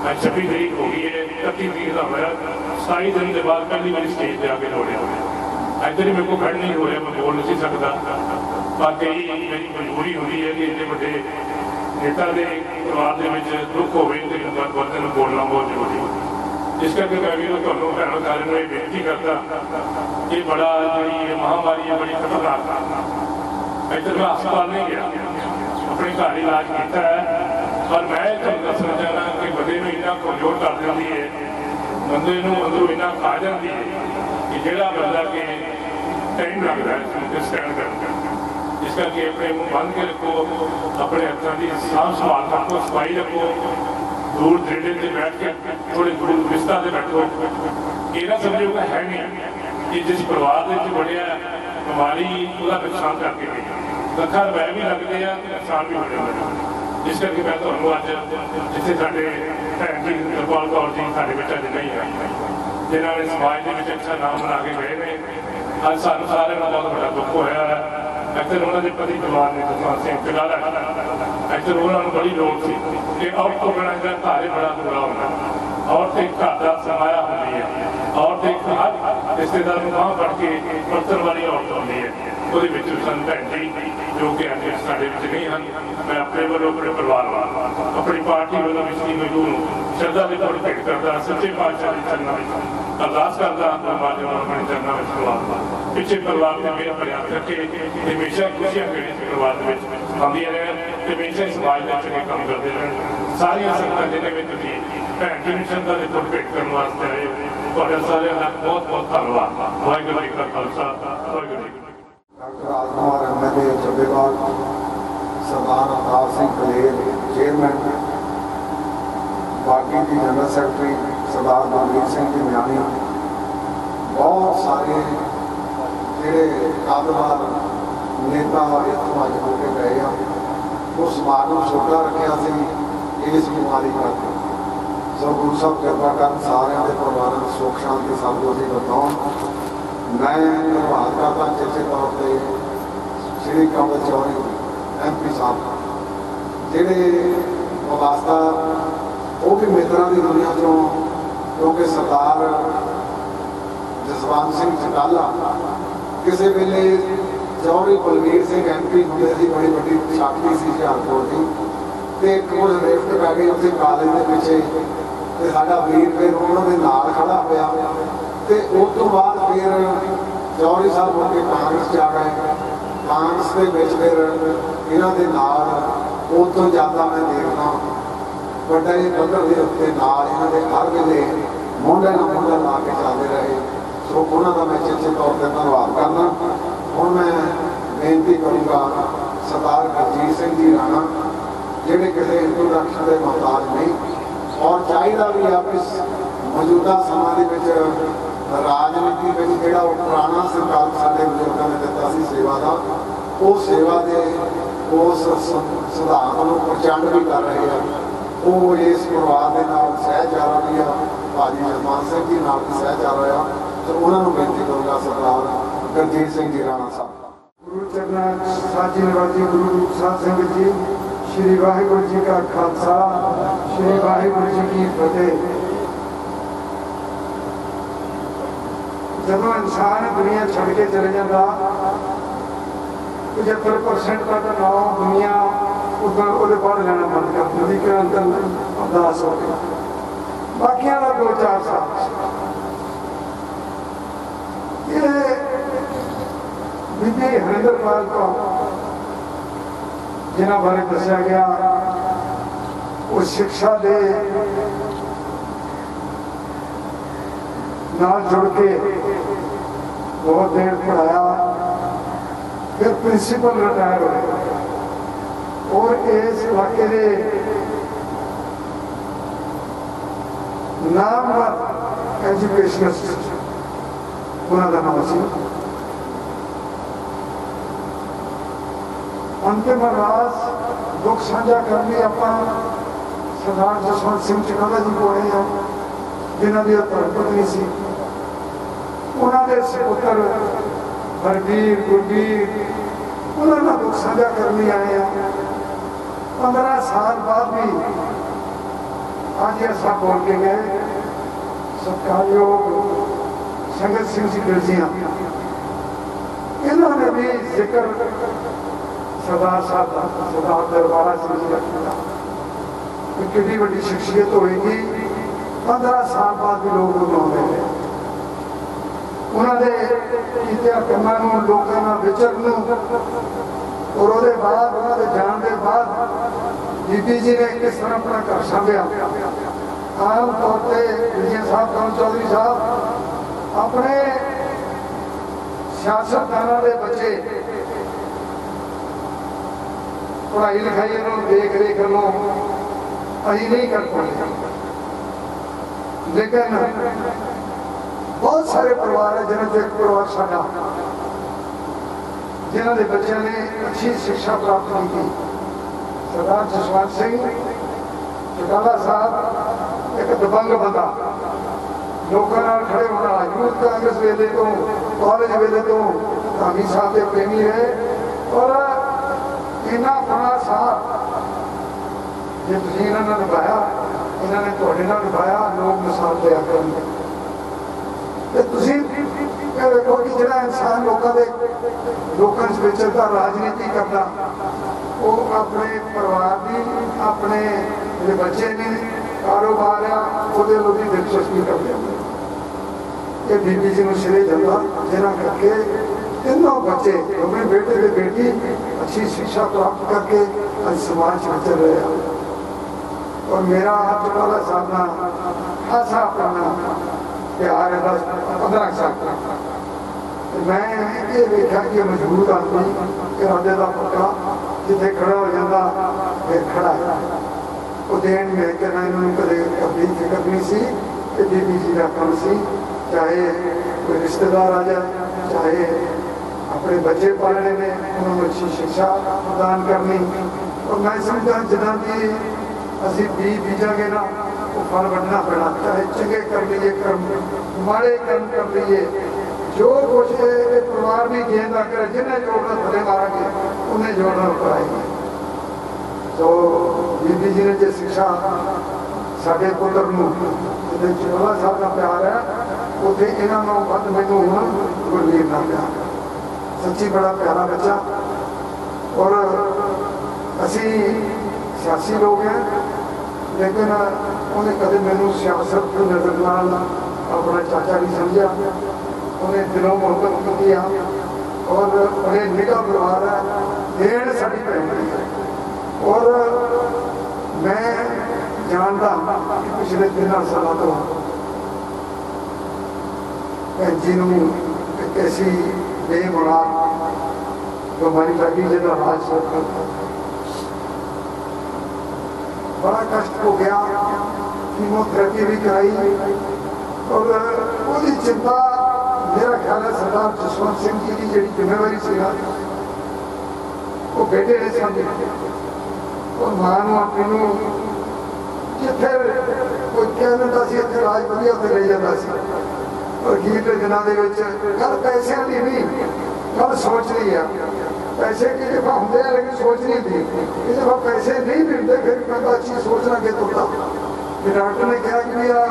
26 तरीक हो गई है, 31 तरीक का होया 27 दिन के बाद पहली बार स्टेज पर आके दौड़े इधर ही मेरे को खड़ नहीं हो रहा, मैं बोल नहीं सकता। बाकी मेरी मजबूरी होती है कि इतने बड़े नेता के परिवार के दुख हो बंदे बोलना बहुत जरूरी है। इस करके मैं भी भैनों सारे में बेनती करता, ये बड़ा जी महामारी है बड़ी खतरनाक। इधर मैं हस्पताल नहीं गया, अपने घर इलाज किया है पर मैं तुम दसना चाहना कि बंदे इन्ना कमजोर कर देती है, बंदे अंदरों इन्ना खा जाती है कि जोड़ा बंदा कि टाइम लगता है स्टैंड करना। इस करके अपने मुँह बंद के रखो, अपने हथों की साफ संभाल रखो, सफाई रखो, दूर दरेडे से बैठ के थोड़े दूर रिश्ता से बैठो। ये ना समझो कि है नहीं कि जिस परिवार के बढ़िया बीमारी उसका नुकसान करके गई, लखा रुपए भी लगते हैं, नुकसान भी हो जाता है। इस करके मैं तुम्हें अज जिथे साढ़े भैन जी हरिंदरपाल कौर जी साढ़े बेटा जी नहीं है, जिन्होंने समाज के अच्छा नाम बना के गए हैं, अज सानू सारे का बहुत बड़ा दुख होया है। एक्चुअल उन्होंने पति जवान ने जसवंत सिंह चटाला, एक्चुअल उन्होंने बड़ी लोड़ थी कि औरत को बिना घरे बड़ा बुरा होना, औरत एक घर का सरमाया होती है, औरत एक हर रिश्तेदार बांह फड़ के बरतन वाली औरत होती है। वो सन भैन जी जो कि अज साढ़े नहीं हैं, मैं अपने वालों अपने परिवार वालों अपनी पार्टी वालों मिसली मजदूर श्रद्धा की तौर भेंट करता, सच्चे पातशाह के चरणों में अरदास करता, अपने चरणों में परिवार पिछले परिवार में मेरा प्रयास करके हमेशा खुशियां परिवार आदि रहें, हमेशा समाज में चंगे काम करते रहें। सारिया संगत जिन्हें भी भैन जी ने श्रद्धा की तौर भेंट करने वास्ते आए, और सारे का बहुत बहुत धन्यवाद। वाहिगुरू जी का खालसा, वाहिगुरू जी। डॉक्टर राजकुमार एमएलए जब्बेवाल, सरदार अवतार सिंह कलेर चेयरमैन, बागी की जनरल सैकटरी सरदार बलवीर सिंह जी म्यानी, बहुत सारे जोड़े कादवार नेता इतों अज होके गए हैं। उस समागम छोटा रखा से इस बीमारी करके। सो गुरु साहब कृपा कर सारे के परिवार में सुख शांति सब कुछ बताओ। मैं धन्यवाद करता चेचे तौर पर श्री कंवल चौधरी MP साहब जोड़े वास्ता वो भी मित्रों की दुनिया चों, क्योंकि सरदार जसवंत सिंह चटाला किसी वेले चौधरी बलवीर सिंह MP होंगे सी, बड़ी बड़ी छाती सी हुशियारपुर की, तो एक कुछ लिफ्ट पै गई उसे कॉलेज के पिछे, तो साडा वीर फिर उन्होंने नाल खड़ा होया, तो उस तो बाद फिर चौधरी साहब होके कांग्रेस जा गए। कांग्रेस के फिर इन्हों के नाल उस तो ज़्यादा मैं देखना बड़ा ही पद्धर के उत्ते नाल इन्हों के हर वेले मोढे नाल मोढा ला के चलते रहे। सो उन्होंने मैं चेचे तौर पर धन्यवाद करना। हुण मैं बेनती करूँगा सरदार गुरजीत सिंह जी राणा जिहड़े किसी इंट्रोडक्शन के मोहताज नहीं, और चाहिए भी आप इस मौजूदा समय के राजनीति में जोड़ा पुराना संकल्प साडे बजुर्गों ने दिता सी सेवा का, वो सेवा के उस सिद्धांत को प्रचंड भी कर रहे हैं। वो इस परिवार के नाल सहचारा भी आ, भाजी जसवंत सिंह जी नाल भी सहचारा आ, तो उन्होंने बेनती करूँगा सरदार गुरजीत सिंह जी राणा साहब। गुरु चरण साची निवासी गुरु रूप साध संगत जी, श्री वाहिगुरु जी का खालसा, श्री वाहिगुरु जी की फतेह। जब इंसान दुनिया छड़ के चले जाता 75% तक नौ दुनिया उधर पढ़ लेना बंद कर दिंदी के अंदर अरदास हो गया, बाकियां का 2-4 साल। ये बीबी हरिंदरपाल कौर जिन्हों बारे दसिया गया, वो शिक्षा दे नाल जुड़ के बहुत देर पढ़ाया, फिर प्रिंसीपल रिटायर हुए, और इस इलाके के नामवर एजुकेशनिस्ट उन्होंने नाम से अंतिम अरदास दुख साझा करनी आप सरदार जसवंत सिंह चटाला जी को आए हैं, जिन्हों की धर्मपत्नी सी, उन्होंने सपुत्र हरवीर गुरवीर उन्होंने दुख साझा करने आए हैं। 15 साल बाद भी आज ऐसा बोल के गए सत्कारयोग संगत सिंह जी गिरजियां, इन्होंने भी जिक्र सरदार साहब सरदार दरबारा सिंह जी का किया। कितनी बड़ी शख्सियत होगी, 15 साल बाद भी लोग बुलाते हैं। उन्होंने किया कामों लोगों विचरण, और वो बाद उन्होंने जान के बाद बीबी जी ने किस तरह अपना घर संभालिया। आम तौर पर विजय साहब कौन चौधरी साहब अपने सियासतदानों के बच्चे पढ़ाई लिखाई देख रेख लो अभी नहीं कर पाते, लेकिन बहुत सारे परिवार है जिन्हें एक परिवार साडा जिन्हों के बच्चों ने अच्छी शिक्षा प्राप्त की थी। सरदार जसवंत सिंह चौटाला साहब एक दबंग बंदा, लोगों खड़े होना, यूथ कांग्रेस वेले तो कॉलेज वेले तो धामी साहब के प्रेमी रहे और इन्ना बड़ा साहब जो तुम इन्होंने निभाया, इन्होंने थोड़े नाल निभाया, लोग मिसाल लिया करेंगे। देखो कि जो इंसान लोगों से विचरता राजनीति करना, वो अपने परिवार की अपने जो बच्चे ने कारोबार आ वो दिलचस्पी करते हैं। ये बीबी जी को सिरे जाता जिन्होंने करके तीनों बच्चे दोनों बेटे के बेटी अच्छी शिक्षा प्राप्त करके आज समाज में चल रहे हैं। और मेरा चौटाला साहब ना खासा अपना प्यार है 10-15 साल का। मैं ये देखा कि मजबूत आदमी इरादे का पक्का जिथे खड़ा हो जाता फिर खड़ा है वो देन में कहना इन्होंने कदे कभी फिक्र नहीं सी कि बीबी जी का कम सी, चाहे कोई रिश्तेदार आ जाए, चाहे अपने बच्चे पालने में उन्होंने अच्छी शिक्षा प्रदान करनी। और मैं समझा जिदा की असी बीजागे ना वो फल बढ़ना पैना, चाहे चंगे कर लीए कर्म माड़े कर्म कर लीए, जो कुछ परिवार भी गेंदा करे जिन्हें जोड़ना थले मारेंगे उन्हें जोड़ना पाएंगे। तो बीबी जी ने जो शिक्षा साढ़े पुत्र जिसे चौटाला साहब का प्यार है उसे इन्होंने वध मैनू हूँ गुरवीर का प्यार, सच्ची बड़ा प्यारा बच्चा। और असी सियासी लोग हैं, लेकिन उन्हें कदे मैनू सियासत की नजर नाल अपना चाचा नहीं समझा, उन्हें दिलों मोहब्बत किया। और बड़े निगा परिवार है, देन साड़ी भैन है। और मैं जानता कि पिछले 3 साल तो भैन जी एक ऐसी बेमुराद बीमारी लगी जिसका राज बड़ा कष्ट हो गया, कीमोथेरेपी भी कराई। और वो चिंता मेरा ख्याल है सरदार जसवंत सिंह जी की जी जिम्मेवारी सी वो बेटे ने समझी और मां अपनी जिथे कोई कह दिता इतने राज वधिया उत्थे ले जाता सी। और गीत दिनों के गल पैसों की नहीं, गल सोचनी है। पैसे की दफा होंगे लेकिन सोचनी थी कि जब पैसे नहीं मिलते फिर बंदा अच्छी सोचना के तुरता। डॉक्टर ने कहा कि भैया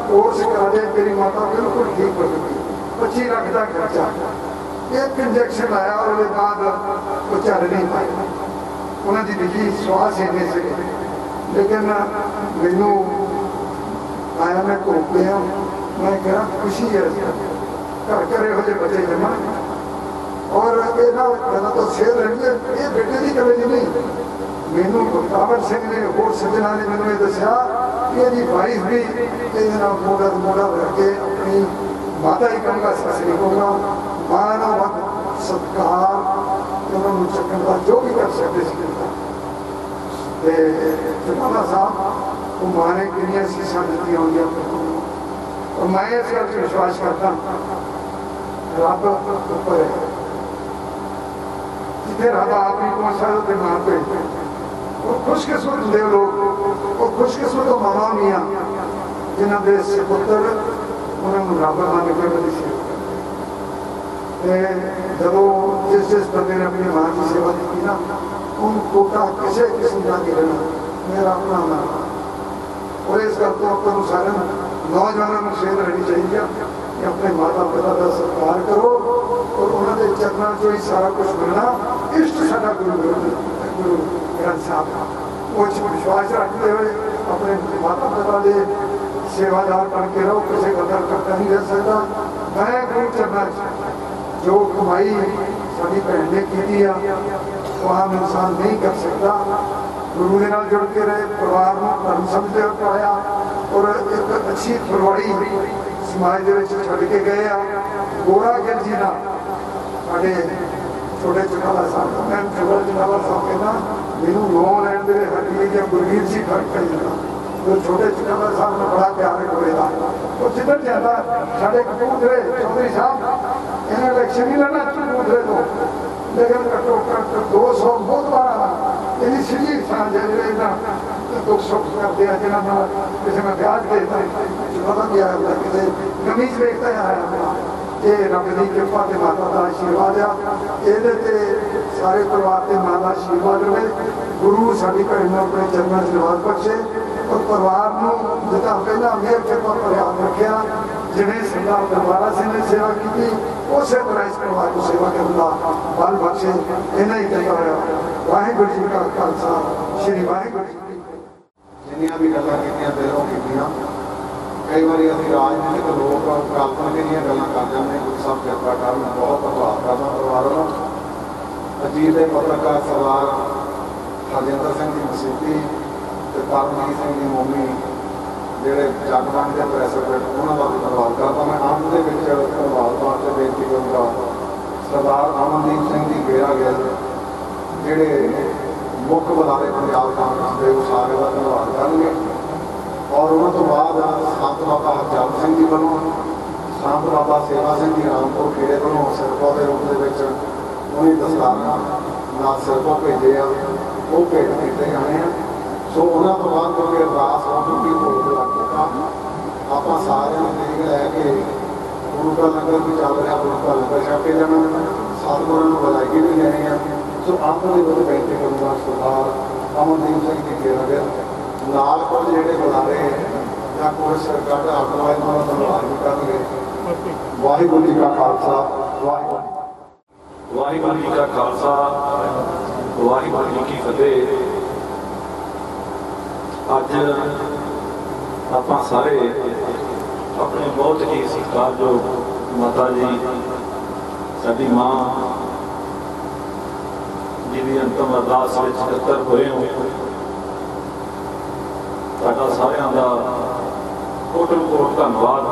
कोर्स करा दे, तेरी माता बिल्कुल ठीक हो चुकी, 25 लाख का खर्चा, एक इंजेक्शन लाया और उसके बाद वो चल नहीं पाया। उन्होंने लिखी श्वास इन्ने से, लेकिन मैनू आया मैं घूम गया, मैं कहा खुशी है घर घर यहो बच्चे जमा। और गलों तो सेहत रही है, ये बेटे की कमी नहीं। मैनू कावड़ सिंह ने होर सज्जना ने मैंने दसिया कि यदि वाइफ भी मोड़ा मोड़ा रख के अपनी माता ही कहूँगा ससरी कहूँगा मां वक्त सत्कार उन्होंने चक्कर का जो भी कर सकते चौटाला साहब वो मां ने किनिया शीशा दी होंगे। और मैं इस गल विश्वास करता रब ऊपर है, जिथे रब आप नहीं पहुंच सकते मां पे। वो खुशकिस्मत होंगे लोग, वो खुशकिस्मत मावा होंगे जिन्हों के सपुत्र उन्होंने रब मान के बड़ी सेवा जब जिस बंदे ने अपनी मां की सेवा की ना उन कोटा किसी किस्म का नहीं रहना मेरा अपना नाम। और इस गल को अपन सारे नौजवानों में सेध रहनी चाहिए कि अपने माता पिता का सत्कार करो और उन्होंने चरणों चो ही सारा कुछ मिलना। इष्ट साडा गुरु ग्रंथ साहब का वो विश्वास रखते हुए अपने माता पिता के सेवादार बन के रहो, किसी का करता नहीं रह सकता। मैं गुरु चरणों जो कमाई साड़ी भैन ने की वो आम इंसान नहीं कर सकता। गुरु के नाल जुड़ के रहे, परिवार को धर्म समझते हुए पढ़ाया और एक अच्छी फरवड़ी समाज के छड़ के गए आ। गोरा गिल जी ना साढ़े छोटे चटाला साहब, मैं छोटा चटाला साहब कहना मैनू नो लैन दे हरवीर या गुरवीर जी फर्क पै जाता। तो छोटे चटाला साहब ने बड़ा प्यार होएगा। तो जिधर जाता साढ़े कपूरथले चौधरी साहब इन्हें इलेक्शन नहीं लड़ना कपूरथले तो, लेकिन घट्टो घट्ट 200 बहुत बार इन्हीं सीधी सांझ दुख सुख करते हैं जिन्होंने किसी में ब्याज देता पता क्या है किसी कमीज वेखता आया। ये रब की कृपा के माता का आशीर्वाद आ। ये सारे परिवार के मां का आशीर्वाद रहे। गुरु साड़ी भैन ने अपने चरणों से निवास बख्शे और परिवार को जिदा पहला मेहर कृपा पर याद रखा, जिन्हें सरदार दरबारा सिंह ने सेवा की उस तरह इस परिवार को सेवा करने का बल बख्शे। इन्हें ही कहता रहा। वाहिगुरू जी का खालसा, श्री वाहिगुरू जी की फतेह। जिन्नियां भी गल्लां कीतियां दिलों कीतियां, कई बार असं राजनीतिक लोग काल्पनिक दी गल्लां कर जाते हैं, कुछ सब चर्चा कर बहुत प्रभाव करना परिवारों को। अजीत के पत्रकार सरदार हरजिंदर सिंह की मसीती ते परमजीत सिंह की मोमी ਜਿਹੜੇ ਜਗਬਾਣੀ ਦੇ ਪ੍ਰੈਸ ਸੈਕਟਰੀ ਉਹਨਾਂ ਦਾ ਵੀ ਧੰਨਵਾਦ ਕਰਦਾ। ਮੈਂ ਅੰਤ ਦੇ ਵਿੱਚ ਧੰਨਵਾਦ ਵਾਸਤੇ ਬੇਨਤੀ ਕਰੂੰਗਾ ਸਰਦਾਰ ਅਮਨਦੀਪ ਸਿੰਘ ਜੀ ਗੇੜਾ ਗਿੱਲ ਜਿਹੜੇ ਮੁੱਖ ਬੁਲਾਰੇ ਪੰਜਾਬ ਕਾਂਗਰਸ ਦੇ, ਉਹ ਸਾਰੇ ਦਾ ਧੰਨਵਾਦ ਕਰਨਗੇ। और उन्होंने तो बाद संत बाबा हरजाल सिंह जी वालों, संत बाबा सेवा सिंह जी रामपुर खेड़े वालों सिरकों के रूप में उन्हें दस्ताना ना सिरकों भेजे आ, वो भेंट किए जाने हैं। सो उन्होंने तो बाद क्योंकि अरदास हो चुकी भोग लग चुका, आप सारे देख लैके गुरु का लंगर भी चल रहा, गुरु का लंगर छक के जाना, सतगुरु को बधाई भी देनी है। सो आप बेनती करूँगा सरदार अमनदीप सिंह जी गेड़ा नाल कुछ ਜਿਹੜੇ ਬੁਲਾਰੇ ਜਾਂ ਕੋਈ ਸਰਕਾਰ ਦਾ ਆਗੂ ਇਹਨਾਂ ਦਾ ਧੰਨਵਾਦ ਵੀ ਕਰਨਗੇ। ਵਾਹਿਗੁਰੂ ਜੀ ਕਾ ਖਾਲਸਾ, ਵਾਹਿਗੁਰੂ ਜੀ ਕਾ ਖਾਲਸਾ, ਵਾਹਿਗੁਰੂ ਜੀ ਕੀ ਫਤਿਹ। ਅੱਜ ਆਪਾਂ ਸਾਰੇ ਆਪਣੇ ਬਹੁਤ ਹੀ ਸਤਿਕਾਰਯੋਗ ਮਾਤਾ ਜੀ ਸਾਡੀ ਮਾਂ ਜੀ ਦੀ ਅੰਤਮ ਅਰਦਾਸ ਵਿੱਚ ਇਕੱਤਰ ਹੋਏ ਹੋ। ਤੁਹਾਡਾ ਸਾਰਿਆਂ ਦਾ ਕੋਟਨ ਕੋਟ ਧੰਨਵਾਦ,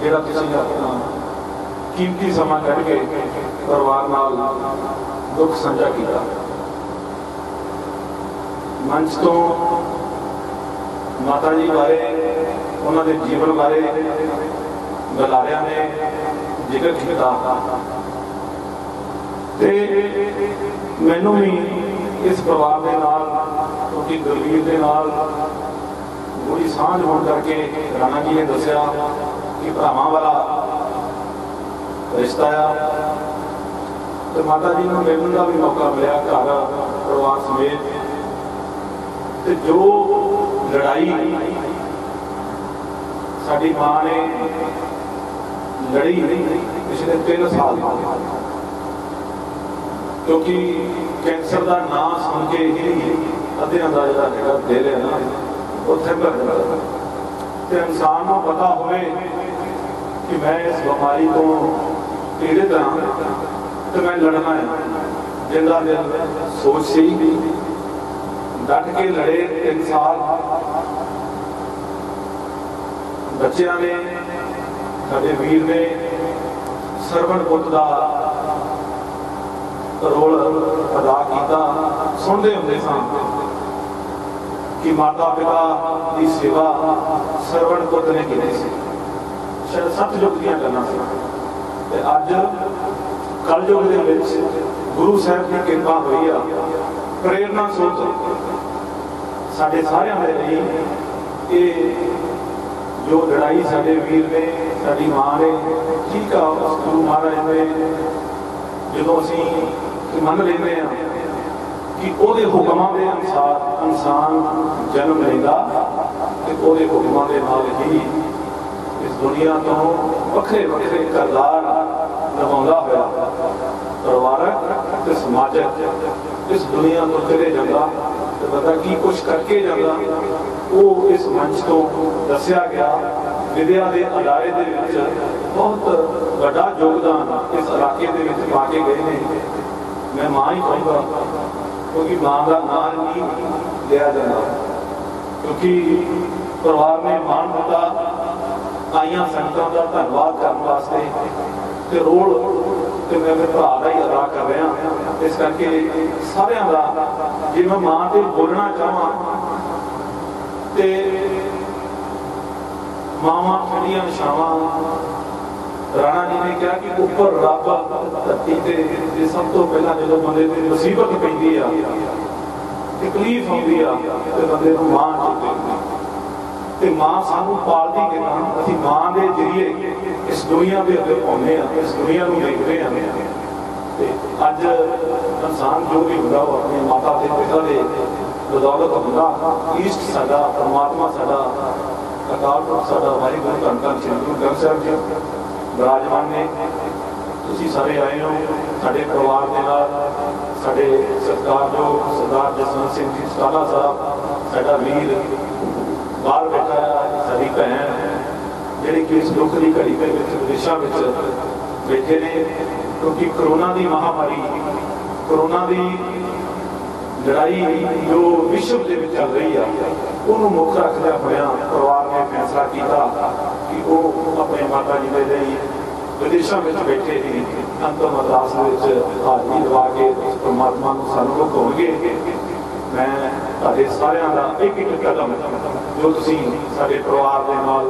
ਜਿਹੜਾ ਤੁਸੀਂ ਆਪਣਾ ਕੀਮਤੀ ਸਮਾਂ ਕੱਢ ਕੇ ਪਰਿਵਾਰ ਨਾਲ ਦੁੱਖ ਸਾਂਝਾ ਕੀਤਾ। ਮੰਚ ਤੋਂ ਮਾਤਾ ਜੀ ਬਾਰੇ, ਉਹਨਾਂ ਦੇ ਜੀਵਨ ਬਾਰੇ ਬੁਲਾਰਿਆਂ ਨੇ ਜ਼ਿਕਰ ਕੀਤਾ ਤੇ ਮੈਨੂੰ ਵੀ इस परिवार के नाल क्योंकि गुरवीर के नाल बड़ी सांझ होने करके राणा जी ने दसिया कि भरावां वाला रिश्ता आ। तो माता जी को मिलने का भी मौका मिला घर परिवार समेत। तो जो लड़ाई साडी मां ने लड़ी पिछले 3 साल, क्योंकि कैंसर का नाम सुन के ही अद्धियां का जो दिल है ना वो थिरक जाता। तो इंसान को पता होवे कि मैं इस बीमारी को पीड़ित हाँ तो मैं लड़ना है, जिंदा दिल सोच सी डट के लड़े। 3 साल बच्चों ने साडे वीर ने सरवण पुत का रोल अदा किया। सुनते होंगे सन कि माता पिता की सेवा सरवण पुत ने की सी, शायद सतयुग दी गल्लां सी। अज कलयुग दे विच गुरु साहब की कृपा हुई आ, प्रेरणा स्रोत साडे सारियां दे लई। ये जो लड़ाई साडे वीर ने, साडी मां ने, ठीक आ, गुरु महाराज ने जो असी मन लेंगे कि ਉਹਦੇ ਹੁਕਮਾਂ ਦੇ ਅਨੁਸਾਰ ਇਨਸਾਨ ਜਨਮ ਲੈਂਦਾ ਤੇ ਉਹਦੇ ਹੁਕਮਾਂ ਦੇ ਨਾਲ ਹੀ ਇਸ ਦੁਨੀਆ ਤੋਂ ਵੱਖਰੇ ਵੱਖਰੇ ਕਿਰਦਾਰ ਨਿਭਾਉਂਦਾ ਹੋਇਆ ਪਰਿਵਾਰਕ ਤੇ ਸਮਾਜਿਕ ਇਸ ਦੁਨੀਆ ਤੋਂ ਚਲੇ ਜਾਂਦਾ ਤੇ ਪਤਾ ਕੀ ਕੁਛ ਕਰਕੇ ਜਾਂਦਾ। ਉਹ ਇਸ ਮੰਚ ਤੋਂ ਦੱਸਿਆ ਗਿਆ। ਵਿਦਿਆ ਦੇ ਅਦਾਰੇ ਦੇ ਵਿੱਚ ਬਹੁਤ ਵੱਡਾ ਯੋਗਦਾਨ ਇਸ ਇਲਾਕੇ ਦੇ ਵਿੱਚ ਪਾ ਕੇ ਗਏ ਨੇ। मैं मां ही कहूँगा क्योंकि माँ का नाम नहीं लिया जाता, क्योंकि परिवार ने मान दिता आईया संगतां का धन्यवाद करने वास्ते ते रोल तो मैं मेरे भरा का ही अदा कर रहा। इस करके सारिਆਂ ਦਾ जे मैं माँ से बोलना चाहवा तो मावां खड़ियां निशावां राणा जी ने कहा कि उपर रब धरती से सब तो पहला जो बंदे की मुसीबत पैंदी आ तकलीफ आती है तो बंदे को मां चुके मां सानू पालती कि असीं मां के जरिए इस दुनिया के अगे आने इस दुनिया को देखते हैं। अज इंसान जो भी होगा वो अपने माता के पिता के बदौलत होगा। ईस्ट साडा परमात्मा साडा अकाल पुरख साडा वाहिगुरू धन धन श्री गुरु ग्रंथ साहिब जी विराजमान ने। तुसीं सारे आए हो साडे परिवार के नाल, साडे सत्कारयोग सरदार जसवंत सिंह जी चटाला साहब, साडा वीर बाहर बैठा है, साडी भैन जिहड़ी कि इस दुख की घड़ी के विदेशों में बैठे ने, क्योंकि करोना की महामारी करोना की लड़ाई जो विश्व के चल रही है उन्होंने मुख रखते हुए परिवार ने फैसला किया कि वो अपने माता जी के लिए विदेशों में बैठे ही अंतिम अरदास हाजरी दवा के परमात्मा को सन्मुख होंगे। मैं तुहाडे सारिਆਂ ਦਾ एक एक कदम जो तुसीं साडे परिवार के नाल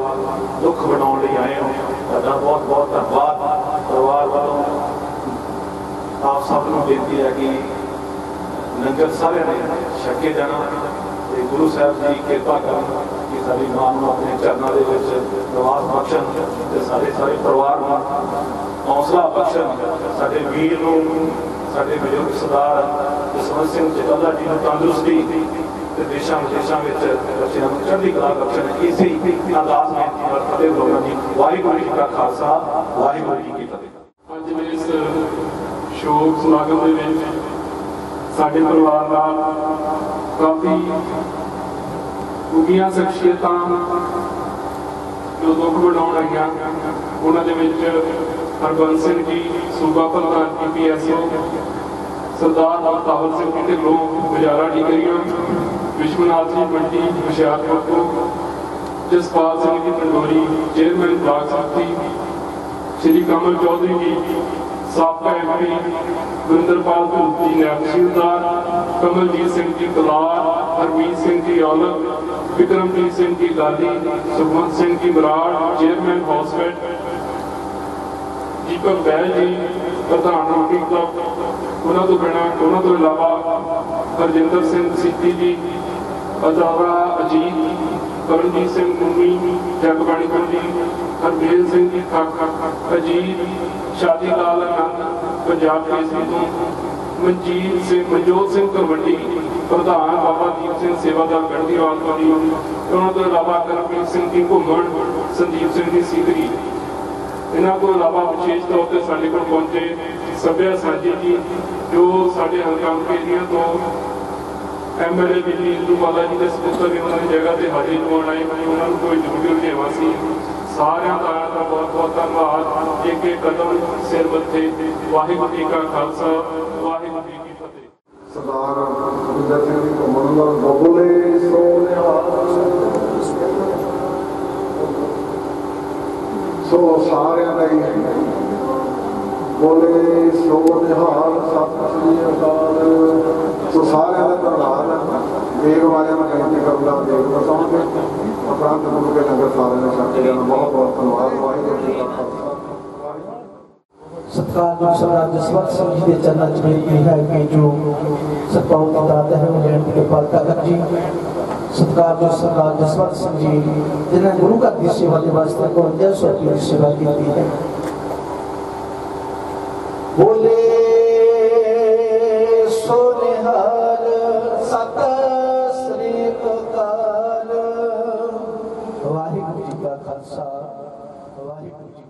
दुख बनाउण लई आए हो, तुहाडा बहुत बहुत धन्यवाद। परिवार वालों आप सबनों बेनती है कि लंगर सारे ने छके जाना, गुरु साहब जी कृपा कर कि सारी मां को अपने चरणों के निवास बख्शन, सारे सारे परिवार को हौसला बख्शन, साडे वीर को साडे बजुर्ग सरदार जसवंत सिंह चटाला जी को तंदुरुस्ती देशों विदेशों में बच्चों को चढ़ती कला बख्शन। इसी अरदास में फतेह बुलाउणा जी। वाहिगुरू जी का खालसा वाहिगुरू जी की फतेह। अज मेरे इस शोक समागम में साडे परिवार नाल काफ़ी उगियां शख्सियतां जो दुख बनाउण आईयां, उन्हां दे विच हरबंस सिंह जी सूबा प्रधान PPSO, सरदार अवतार सिंह जी ढिल्लों गुजारा डिगरिया, विश्वनाथ जी मंडी हुशियारपुर को, जसपाल सिंह जी पंडोरी चेयरमैन ब्लॉक समिति, श्री कमल चौधरी जी साबका MP, गुरिंदरपाल भूत जी नायब तहसीलदार, कमलजीत सिंह जी कलार, हरमीत सिंह जी औलख, विक्रमजीत सिंह जी गाली, सुखवंत सिंह जी बराड़ चेयरमैन हॉस्पिट, दीपक बैल जी प्रधान रोटी क्लब, उन्होंने तो इलावा हरजिंदर सिंह सीती जी, अदारा अजीत, करमजीत सिंह मुन्नी जगबाणी पंडी, हरमेल सिंह जी खक अजीत, शादी लाल आनंद पंजाब केसरी तो, मनजोत सिंह करवंडी प्रधान बाबा दीप सिंह सेवादार गढ़दीवाल वाली, उन्होंने तो इलावा करमजीत सिंह जी घुमन, संदीप सिंह जी सीकरी। इन्हों को इलावा विशेष तौर पर साढ़े को पहुंचे सभ्या सांझी जी जो साढ़े हल्का एरिया तो MLA बिल्ली इंदूवाला जी के सपुत्र भी उन्होंने जगह से हाजिरी करवाने आए, उन्होंने कोई जरूरी लिया सी। सारिਆਂ ਦਾ बहुत बहुत धन्यवाद। एक एक कदम सिर मत्थे। वाहिगुरू जी का खालसा वाहिगुरू जी की फतेह। सरदार सुखविंदर सिंह जी घुमन बबुले सो सारिਆਂ ਦਾ ही बोले सो निहाल सत श्री अकाल। सो सारिਆਂ ਦਾ धन्यवाद। देग वाले में बेनती करूँगा देग बसाओगे उपरांत गुरु के लंगर सारे ने छके जाना। बहुत बहुत धन्यवाद। वाहिगुरू जी का खालसा। सत्कार सरदार जसवंत सिंह जी के चरणों में बेनती है कि जो सत्पाओं की दाता है वो बेनती के पाल तक जी सत्कार जो सरदार जसवंत सिंह जी जिन्हें गुरु का की सेवा के वास्ते को 150 की सेवा की है। बोले सोनिहार सत श्री अकाल। वाहिगुरू जी का खालसा वाहिगुरू जी